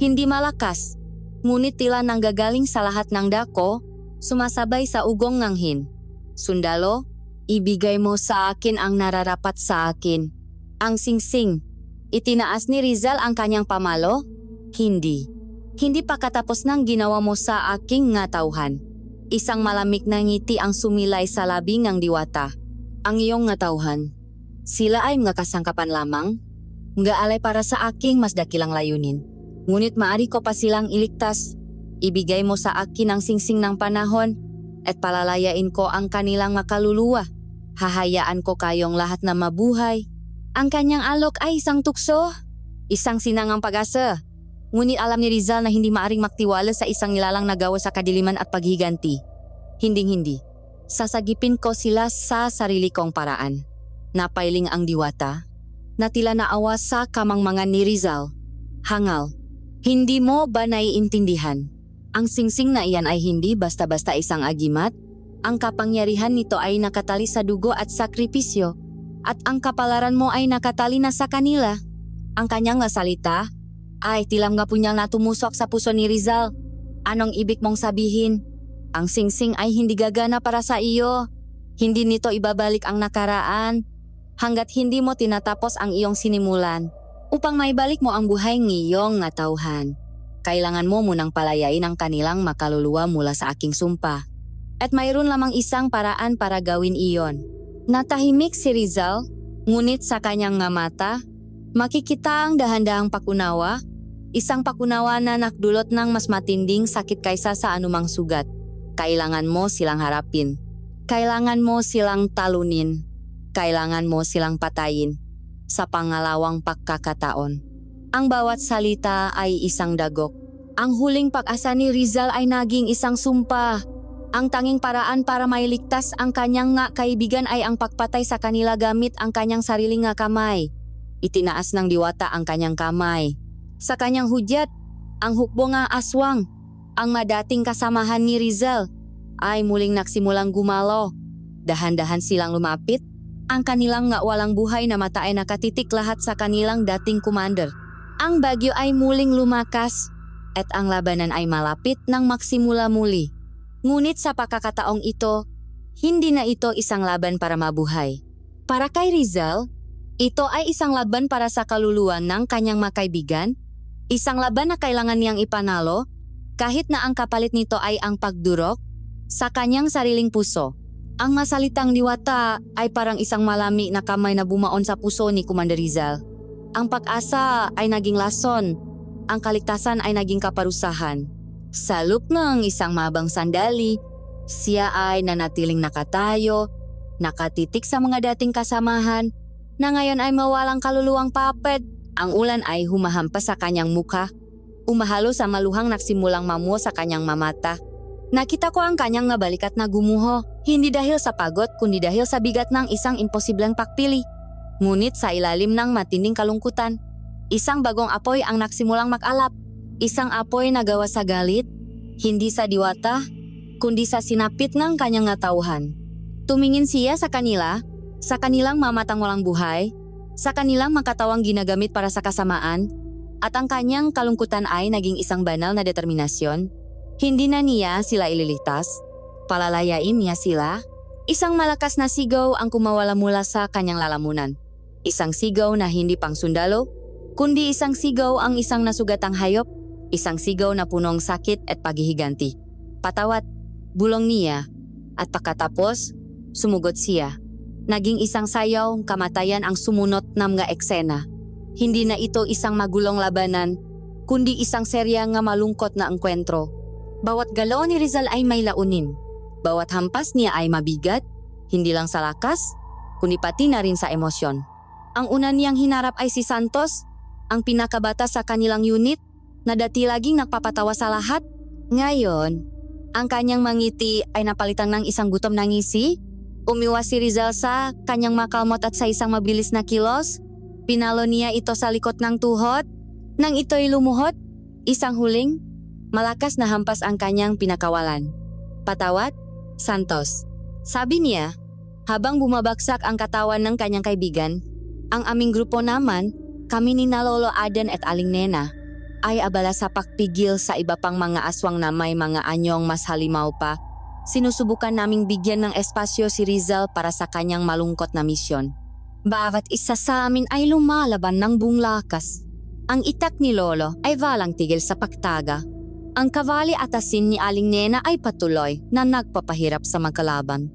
hindi malakas, ngunit tila nanggagaling sa lahat ng dako, sumasabay sa ugong nganghin. Sundalo, ibigay mo sa akin ang nararapat sa akin. Ang singsing. Itinaas ni Rizal ang kanyang pamalo. Hindi. Hindi pa katapos ng ginawa mo sa aking nga tauhan. Isang malamig na ngiti ang sumilay sa labi ng diwata. Ang iyong nga tauhan. Sila ay mga kasangkapan lamang. Nga alay para sa aking mas dakilang layunin. Ngunit maari ko pa silang iligtas. Ibigay mo sa akin ang singsing ng panahon at palalayain ko ang kanilang makaluluwa. Hahayaan ko kayong lahat na mabuhay. Ang kanyang alok ay isang tukso, isang sinangang pag-asa. Ngunit alam ni Rizal na hindi maaring magtiwala sa isang nilalang na gawa sa kadiliman at paghiganti. Hinding-hindi. Sasagipin ko sila sa sarili kong paraan. Napailing ang diwata, na tila naawa sa kamangmangan ni Rizal. Hangal, hindi mo ba naiintindihan? Ang singsing na iyan ay hindi basta-basta isang agimat. Ang kapangyarihan nito ay nakatali sa dugo at sakripisyo. At ang kapalaran mo ay nakatali na sa kanila. Ang kanyang salita ay tilam nga punyang natumusok sa puso ni Rizal. Anong ibig mong sabihin? Ang singsing ay hindi gagana para sa iyo. Hindi nito ibabalik ang nakaraan hanggat hindi mo tinatapos ang iyong sinimulan. Upang maibalik mo ang buhay ng iyong nga tauhan, kailangan mo munang palayain ang kanilang makaluluwa mula sa aking sumpa. At mayroon lamang isang paraan para gawin iyon. Natahimik si Rizal, ngunit sa kanyang nga mata, makikita ang dahan-dahang pakunawa, isang pakunawa na nakdulot ng mas matinding sakit kaysa sa anumang sugat. Kailangan mo silang harapin. Kailangan mo silang talunin. Kailangan mo silang patayin. Sa pangalawang pagkakataon. Ang bawat salita ay isang dagok. Ang huling pag-asa ni Rizal ay naging isang sumpa. Ang tanging paraan para mailigtas ang kanyang nga kaibigan ay ang pagpatay sa kanila gamit ang kanyang sariling nga kamay. Itinaas ng diwata ang kanyang kamay. Sa kanyang hudyat, ang hukbo nga aswang, ang madating kasamahan ni Rizal, ay muling nagsimulang gumalaw. Dahan-dahan silang lumapit. Ang kanilang nga walang buhay na mata ay nakatitik lahat sa kanilang dating commander. Ang bagyo ay muling lumakas at ang labanan ay malapit nang magsimula muli. Ngunit sa pagkakataong ito, hindi na ito isang laban para mabuhay. Para kay Rizal, ito ay isang laban para sa kaluluwa ng kanyang makaibigan, isang laban na kailangan niyang ipanalo kahit na ang kapalit nito ay ang pagdurok sa kanyang sariling puso. Ang masalitang diwata ay parang isang malami na kamay na bumaon sa puso ni Commander Rizal. Ang pag-asa ay naging lason, ang kaligtasan ay naging kaparusahan. Sa loob ng isang mabang sandali, siya ay nanatiling nakatayo, nakatitik sa mga dating kasamahan, na ngayon ay mawalang kaluluwang paped. Ang ulan ay humahampas sa kanyang mukha, umahalo sa maluhang nagsimulang mamuo sa kanyang mamata. Nakita ko ang kanyang nabalikat na gumuho, hindi dahil sa pagod kundi dahil sa bigat ng isang imposibleng pagpili. Ngunit sa ilalim ng matinding kalungkutan, isang bagong apoy ang nagsimulang mag-alap. Isang apoy na gawa sa galit, hindi sa diwata, kundi sa sinapit ng kanyang natauhan. Tumingin siya sa kanilang mamatang walang buhay, sa kanilang makatawang ginagamit para sa kasamaan, at ang kanyang kalungkutan ay naging isang banal na determinasyon. Hindi na niya sila ililigtas, palalayain niya sila. Isang malakas na sigaw ang kumawala mula sa kanyang lalamunan. Isang sigaw na hindi pang sundalo, kundi isang sigaw ang isang nasugatang hayop. Isang sigaw na punong sakit at paghihiganti. Patawat, bulong niya, at pagkatapos, sumugot siya. Naging isang sayaw, kamatayan ang sumunot ng mga eksena. Hindi na ito isang magulong labanan, kundi isang serya nga malungkot na engkwentro. Bawat galaw ni Rizal ay may launin. Bawat hampas niya ay mabigat, hindi lang sa lakas, kundi pati na rin sa emosyon. Ang una niyang hinarap ay si Santos, ang pinakabata sa kanilang unit, na dati laging nagpapatawa sa lahat. Ngayon, ang kanyang mangiti ay napalitan ng isang gutom na ngisi. Umiwas si Rizal sa kanyang makalmot at sa isang mabilis na kilos. Pinalo niya ito sa likod ng tuhod. Nang ito'y lumuhod, isang huling, malakas na hampas ang kanyang pinakawalan. Patawat, Santos. Sabi niya, habang bumabagsak ang katawan ng kanyang kaibigan, ang aming grupo naman, kami ni na Lolo Aden at Aling Nena, ay abala sa pagpigil sa iba pang mga aswang na may mga anyong mas halimaw pa. Sinusubukan naming bigyan ng espasyo si Rizal para sa kanyang malungkot na misyon. Bawat isa sa amin ay lumalaban ng buong lakas. Ang itak ni Lolo ay walang tigil sa pagtaga. Ang kawali at asin ni Aling Nena ay patuloy na nagpapahirap sa magkalaban.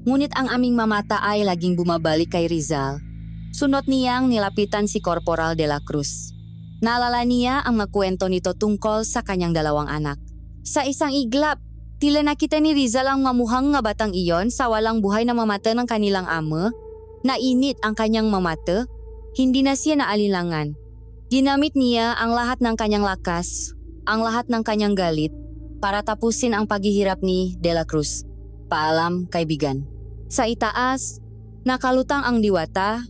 Ngunit ang aming mamata ay laging bumabalik kay Rizal. Sunod niyang nilapitan si Corporal de la Cruz. Naalala niya ang magkwento nito tungkol sa kanyang dalawang anak. Sa isang iglap, tila nakita ni Rizal ang mamuhang nga batang iyon sa walang buhay na mamata ng kanilang ama. Nainit ang kanyang mamata, hindi na siya naalinlangan. Ginamit niya ang lahat ng kanyang lakas, ang lahat ng kanyang galit, para tapusin ang paghihirap ni De La Cruz. Paalam, kaibigan. Sa itaas, nakalutang ang diwata,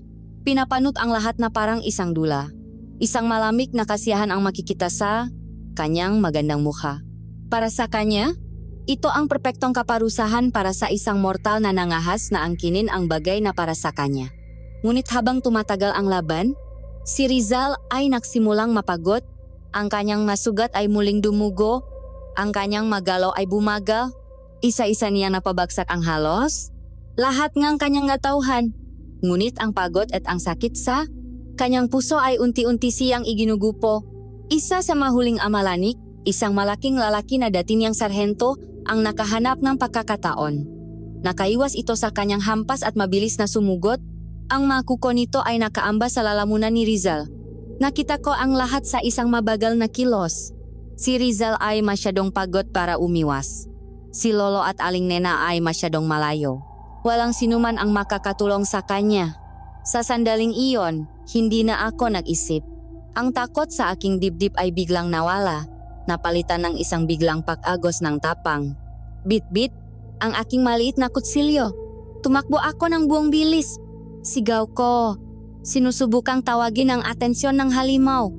pinapanot ang lahat na parang isang dula. Isang malamig na kasiyahan ang makikita sa kanyang magandang mukha. Para sa kanya, ito ang perpektong kaparusahan para sa isang mortal na nangahas na angkinin ang bagay na para sa kanya. Ngunit habang tumatagal ang laban, si Rizal ay nagsimulang mapagod, ang kanyang masugat ay muling dumugo, ang kanyang magalaw ay bumagal, isa-isa niyang napabagsak ang halos, lahat ngang kanyang natauhan. Ngunit ang pagod at ang sakit sa kanyang puso ay unti-unti siyang iginugupo. Isa sa mahuling amalanik, isang malaking lalaki na dati niyang sarhento ang nakahanap ng pagkakataon. Nakaiwas ito sa kanyang hampas at mabilis na sumugot. Ang mga kuko nito ay nakaamba sa lalamunan ni Rizal. Nakita ko ang lahat sa isang mabagal na kilos. Si Rizal ay masyadong pagod para umiwas. Si Lolo at Aling Nena ay masyadong malayo. Walang sinuman ang makakatulong sa kanya. Sa sandaling iyon, hindi na ako nag-isip. Ang takot sa aking dibdib ay biglang nawala, napalitan ng isang biglang pag-agos ng tapang. Bit-bit, ang aking maliit na kutsilyo. Tumakbo ako ng buong bilis. Sigaw ko. Sinusubukang tawagin ang atensyon ng halimaw.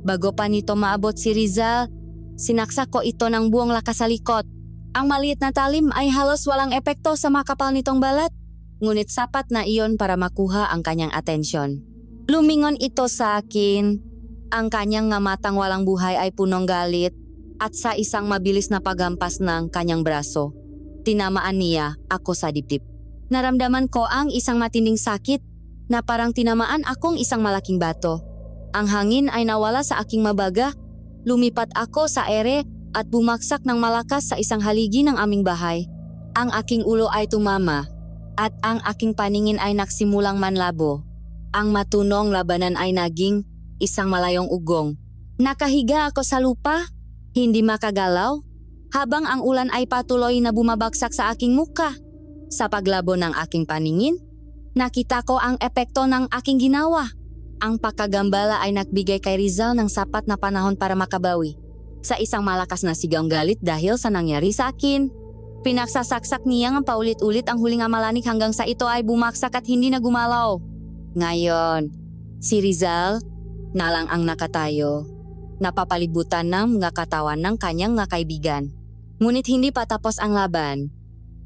Bago pa nito maabot si Rizal, sinaksak ko ito ng buong lakas sa likod. Ang maliit na talim ay halos walang epekto sa makapal nitong balat. Ngunit sapat na iyon para makuha ang kanyang atensyon. Lumingon ito sa akin. Ang kanyang nga matang walang buhay ay punong galit at sa isang mabilis na paghampas ng kanyang braso, tinamaan niya ako sa dibdib. Naramdaman ko ang isang matinding sakit na parang tinamaan akong isang malaking bato. Ang hangin ay nawala sa aking mabaga. Lumipat ako sa ere at bumaksak ng malakas sa isang haligi ng aming bahay. Ang aking ulo ay tumama at ang aking paningin ay nagsimulang manlabo. Ang matunong labanan ay naging isang malayong ugong. Nakahiga ako sa lupa, hindi makagalaw, habang ang ulan ay patuloy na bumabagsak sa aking muka. Sa paglabo ng aking paningin, nakita ko ang epekto ng aking ginawa. Ang pagkagambala ay nagbigay kay Rizal ng sapat na panahon para makabawi. Sa isang malakas na sigang galit dahil sa nangyari sa akin, pinagsasaksak niya ang paulit-ulit ang huling amalanik hanggang sa ito ay bumaksak at hindi na gumalaw. Ngayon, si Rizal na lang ang nakatayo, napapalibutan ng mga katawan ng kanyang mga kaibigan. Ngunit hindi pa tapos ang laban.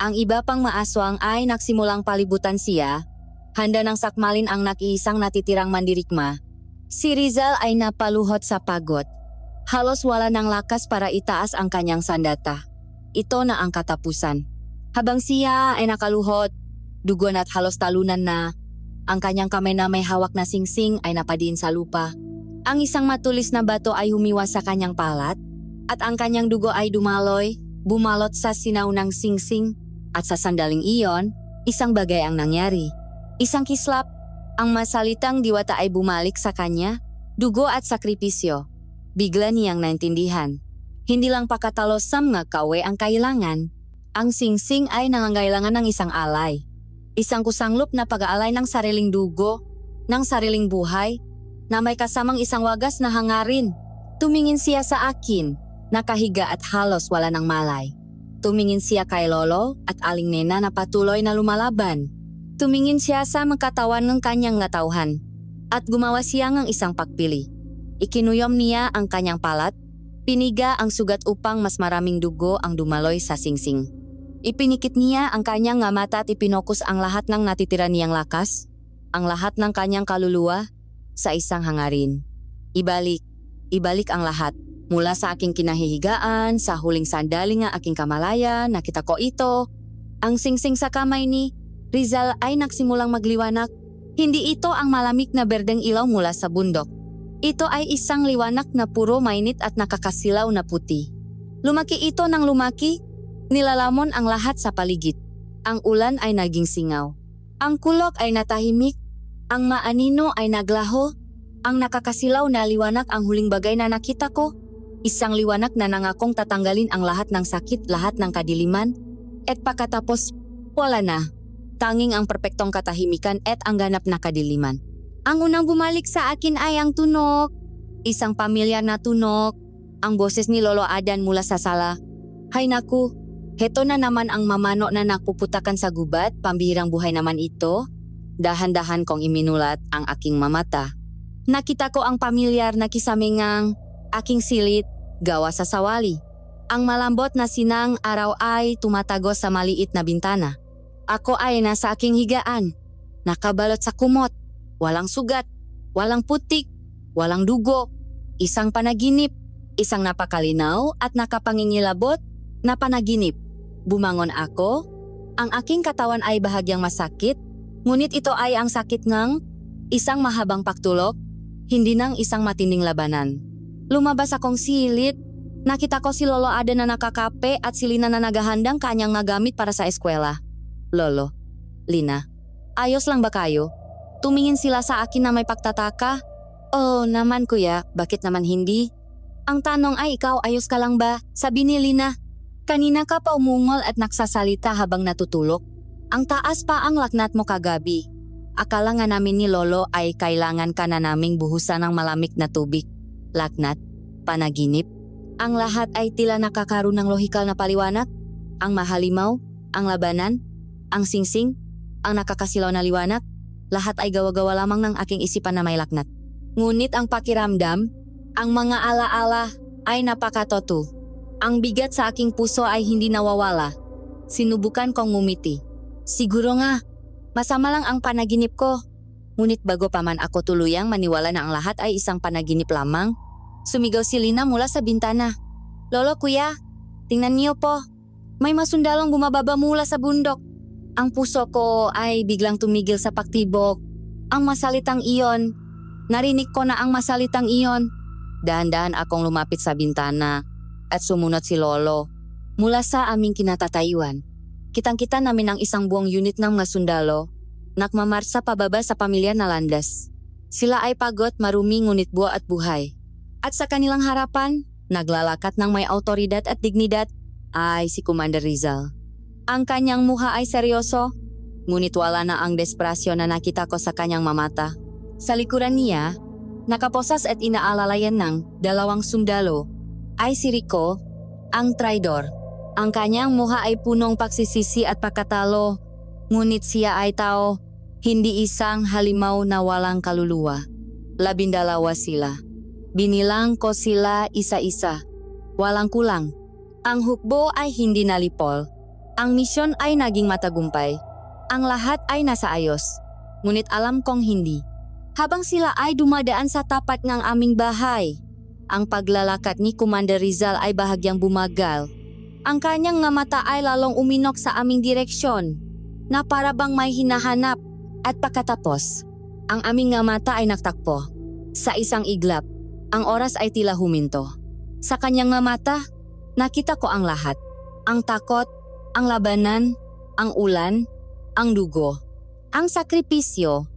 Ang iba pang maaswang ay nagsimulang palibutan siya, handa ng sakmalin ang nag-iisang natitirang mandirigma. Si Rizal ay napaluhot sa pagod. Halos wala ng lakas para itaas ang kanyang sandata. Ito na ang katapusan. Habang siya ay nakaluhot, dugon at halos talunan na, ang kanyang kamay na may hawak na singsing ay napadiin sa lupa. Ang isang matulis na bato ay humiwas sa kanyang palat at ang kanyang dugo ay bumalot sa sinaw ng singsing. At sa sandaling iyon, isang bagay ang nangyari. Isang kislap, ang masalitang diwata ay bumalik sa kanya, dugo at sakripisyo. Bigla niyang naintindihan. Hindi lang pakatalosam nga kawe ang kailangan. Ang singsing ay nangangailangan ng isang alay. Isang kusanglop na pag-aalay ng sariling dugo, ng sariling buhay, na may kasamang isang wagas na hangarin. Tumingin siya sa akin, nakahiga at halos wala ng malay. Tumingin siya kay Lolo at Aling Nena na patuloy na lumalaban. Tumingin siya sa magkatawan ng kanyang natauhan at gumawa siya ng isang pagpili. Ikinuyom niya ang kanyang palat, piniga ang sugat upang mas maraming dugo ang dumaloy sa singsing. Ipinikit niya ang kanyang mata at ipinokus ang lahat ng natitira niyang lakas, ang lahat ng kanyang kaluluwa sa isang hangarin. Ibalik ang lahat. Mula sa aking kinahihigaan, sa huling sandali nga aking kamalayan, nakita ko ito. Ang singsing sa kamay ni Rizal ay nagsimulang magliwanag. Hindi ito ang malamig na berdeng ilaw mula sa bundok. Ito ay isang liwanag na puro mainit at nakakasilaw na puti. Lumaki ito ng lumaki, nilalamon ang lahat sa paligid. Ang ulan ay naging singaw. Ang kulok ay natahimik, ang maanino ay naglaho. Ang nakakasilaw na liwanag ang huling bagay na nakita ko. Isang liwanag na nangakong tatanggalin ang lahat ng sakit, lahat ng kadiliman, at pagkatapos, wala na. Tanging ang perpektong katahimikan at ang ganap na kadiliman. Ang unang bumalik sa akin ay ang tunog. Isang pamilyar na tunog. Ang boses ni Lolo Adan mula sa sala. Hay naku, heto na naman ang mamano na nakpuputakan sa gubat, pambihirang buhay naman ito. Dahan-dahan kong iminulat ang aking mamata. Nakita ko ang pamilyar na kisamingang aking silit, gawa sa sawali. Ang malambot na sinang araw ay tumatagos sa maliit na bintana. Ako ay nasa aking higaan, nakabalot sa kumot, walang sugat, walang putik, walang dugo, isang panaginip, isang napakalinaw at nakapangingilabot na panaginip. Bumangon ako, ang aking katawan ay bahagyang masakit, ngunit ito ay ang sakit ng isang mahabang pagtulog, hindi ng isang matinding labanan. Lumabas akong silit. Nakita ko si Lolo Adan na nakakape at si Lina na naghahandang kanyang nagamit para sa eskwela. Lolo, Lina, ayos lang ba kayo? Tumingin sila sa akin na may pagtataka. Oh naman kuya, bakit naman hindi? Ang tanong ay ikaw ayos ka lang ba? Sabi ni Lina. Kanina ka pa umungol at nagsasalita habang natutulog. Ang taas pa ang laknat mo kagabi. Akala nga namin ni Lolo ay kailangan ka na naming buhusan ng malamig na tubig. Laknat, panaginip, ang lahat ay tila nakakaroon ng lohikal na paliwanag. Ang mahalimaw, Ang labanan, ang singsing, ang nakakasilaw na liwanag, lahat ay gawa-gawa lamang ng aking isipan na may laknat. Ngunit ang pakiramdam, ang mga alaala ay napakatoto. Ang bigat sa aking puso ay hindi nawawala. Sinubukan kong ngumiti. Siguro nga, masama lang ang panaginip ko. Ngunit bago pa man ako tuluyang maniwala na ang lahat ay isang panaginip lamang, sumigaw si Lina mula sa bintana. Lolo, kuya, tingnan niyo po. May masundalong bumababa mula sa bundok. Ang puso ko ay biglang tumigil sa paktibok. Ang masalitang iyon. Narinig ko na ang masalitang iyon. Dahan-dahan akong lumapit sa bintana at sumunod si Lolo. Mula sa aming kinatatayuan, kitang-kita namin ang isang buong unit ng mga sundalo nakmamarsa pababa sa pamilyar na landas. Sila ay pagod, marumi ngunit buo at buhay. At sa kanilang harapan, naglalakat ng may autoridad at dignidad ay si Commander Rizal. Ang kanyang mukha ay seryoso, ngunit wala na ang desperasyon na nakita ko sa kanyang mamata. Sa likuran niya, nakaposas at inaalalayan ng dalawang sundalo ay si Rico, ang traidor. Ang kanyang mukha ay punong pagsisisi at pagkatalo, ngunit siya ay tao, hindi isang halimaw na walang kaluluwa. 12 sila. Binilang ko sila isa-isa. Walang kulang. Ang hukbo ay hindi nalipol. Ang misyon ay naging matagumpay. Ang lahat ay nasa ayos. Ngunit alam kong hindi. Habang sila ay dumadaan sa tapat ng aming bahay, ang paglalakad ni Commander Rizal ay bahagyang bumagal. Ang kanyang nga mata ay lalong uminok sa aming direksyon, na para bang may hinahanap. At pagkatapos, ang aming nga mata ay nagtakpo. Sa isang iglap, ang oras ay tila huminto. Sa kanyang nga mata, nakita ko ang lahat. Ang takot, ang labanan, ang ulan, ang dugo, ang sakripisyo.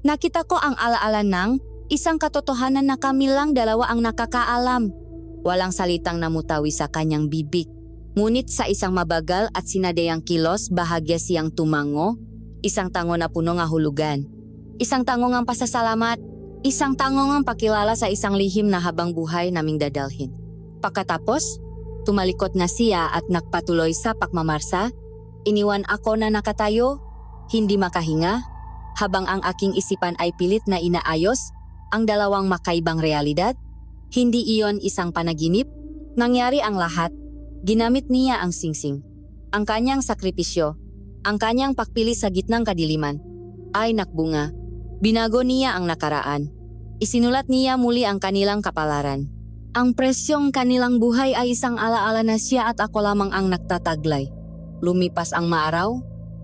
Nakita ko ang alaala ng isang katotohanan na kami lang dalawa ang nakakaalam. Walang salitang namutawi sa kanyang bibig. Ngunit sa isang mabagal at sinadayang kilos, bahagya siyang tumango, isang tango na puno nga hulugan. Isang tango ngang pasasalamat, isang tango ngang pakilala sa isang lihim na habang buhay naming dadalhin. Pagkatapos, tumalikot na siya at nagpatuloy sa pagmamarsa. Iniwan ako na nakatayo, hindi makahinga, habang ang aking isipan ay pilit na inaayos ang dalawang makaibang realidad. Hindi iyon isang panaginip. Nangyari ang lahat. Ginamit niya ang singsing. Ang kanyang sakripisyo, ang kanyang pagpili sa gitnang kadiliman, ay nakbunga. Binago niya ang nakaraan. Isinulat niya muli ang kanilang kapalaran. Ang presyong kanilang buhay ay isang alaala na siya at ako lamang ang nagtataglay. Lumipas ang maaraw,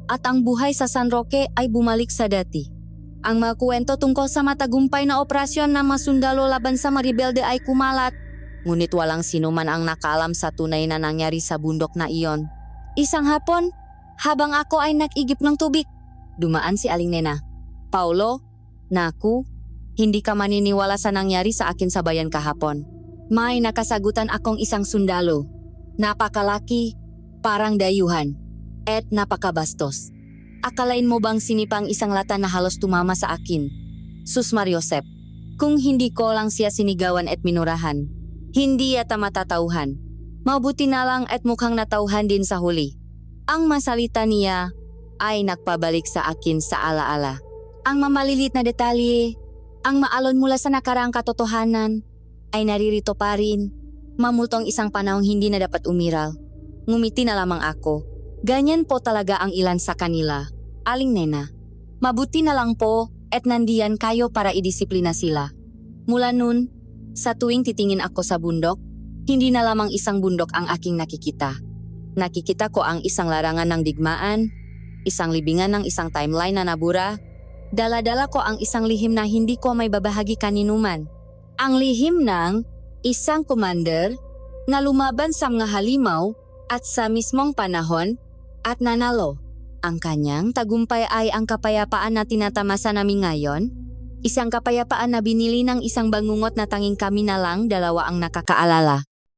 at ang buhay sa San Roque ay bumalik sa dati. Ang mga kwento tungkol sa matagumpay na operasyon ng mga sundalo laban sa mga rebelde ay kumalat, ngunit walang sino man ang nakaalam sa tunay na nangyari sa bundok na iyon. Isang hapon, habang ako ay nag-igip ng tubig, dumaan si Aling Nena. Paulo, naku, hindi ka maniniwala sa nangyari sa akin sa bayan kahapon. May nakasagutan akong isang sundalo. Napakalaki, parang dayuhan, at napakabastos. Akalain mo bang sinipang isang lata na halos tumama sa akin? Sus Mariosep, kung hindi ko lang siya sinigawan at minurahan, hindi yata matatauhan. Mabuti na lang at mukhang natauhan din sa huli. Ang masalita niya ay nagpabalik sa akin sa alaala. Ang mamalilit na detalye, ang maalon mula sa nakaraang katotohanan, ay naririto pa rin. Mamultong isang panahong hindi na dapat umiral. Ngumiti na lamang ako. Ganyan po talaga ang ilan sa kanila, Aling Nena. Mabuti na lang po at nandiyan kayo para idisiplina sila. Mula nun, sa tuwing titingin ako sa bundok, hindi na lamang isang bundok ang aking nakikita. Nakikita ko ang isang larangan ng digmaan, isang libingan ng isang timeline na nabura. Dala-dala ko ang isang lihim na hindi ko may babahagi kaninuman. Ang lihim ng isang commander na lumaban sa mga halimaw at sa mismong panahon at nanalo. Ang kanyang tagumpay ay ang kapayapaan na tinatamasa namin ngayon. Isang kapayapaan na binili ng isang bangungot na tanging kami na lang dalawa ang nakakaalala.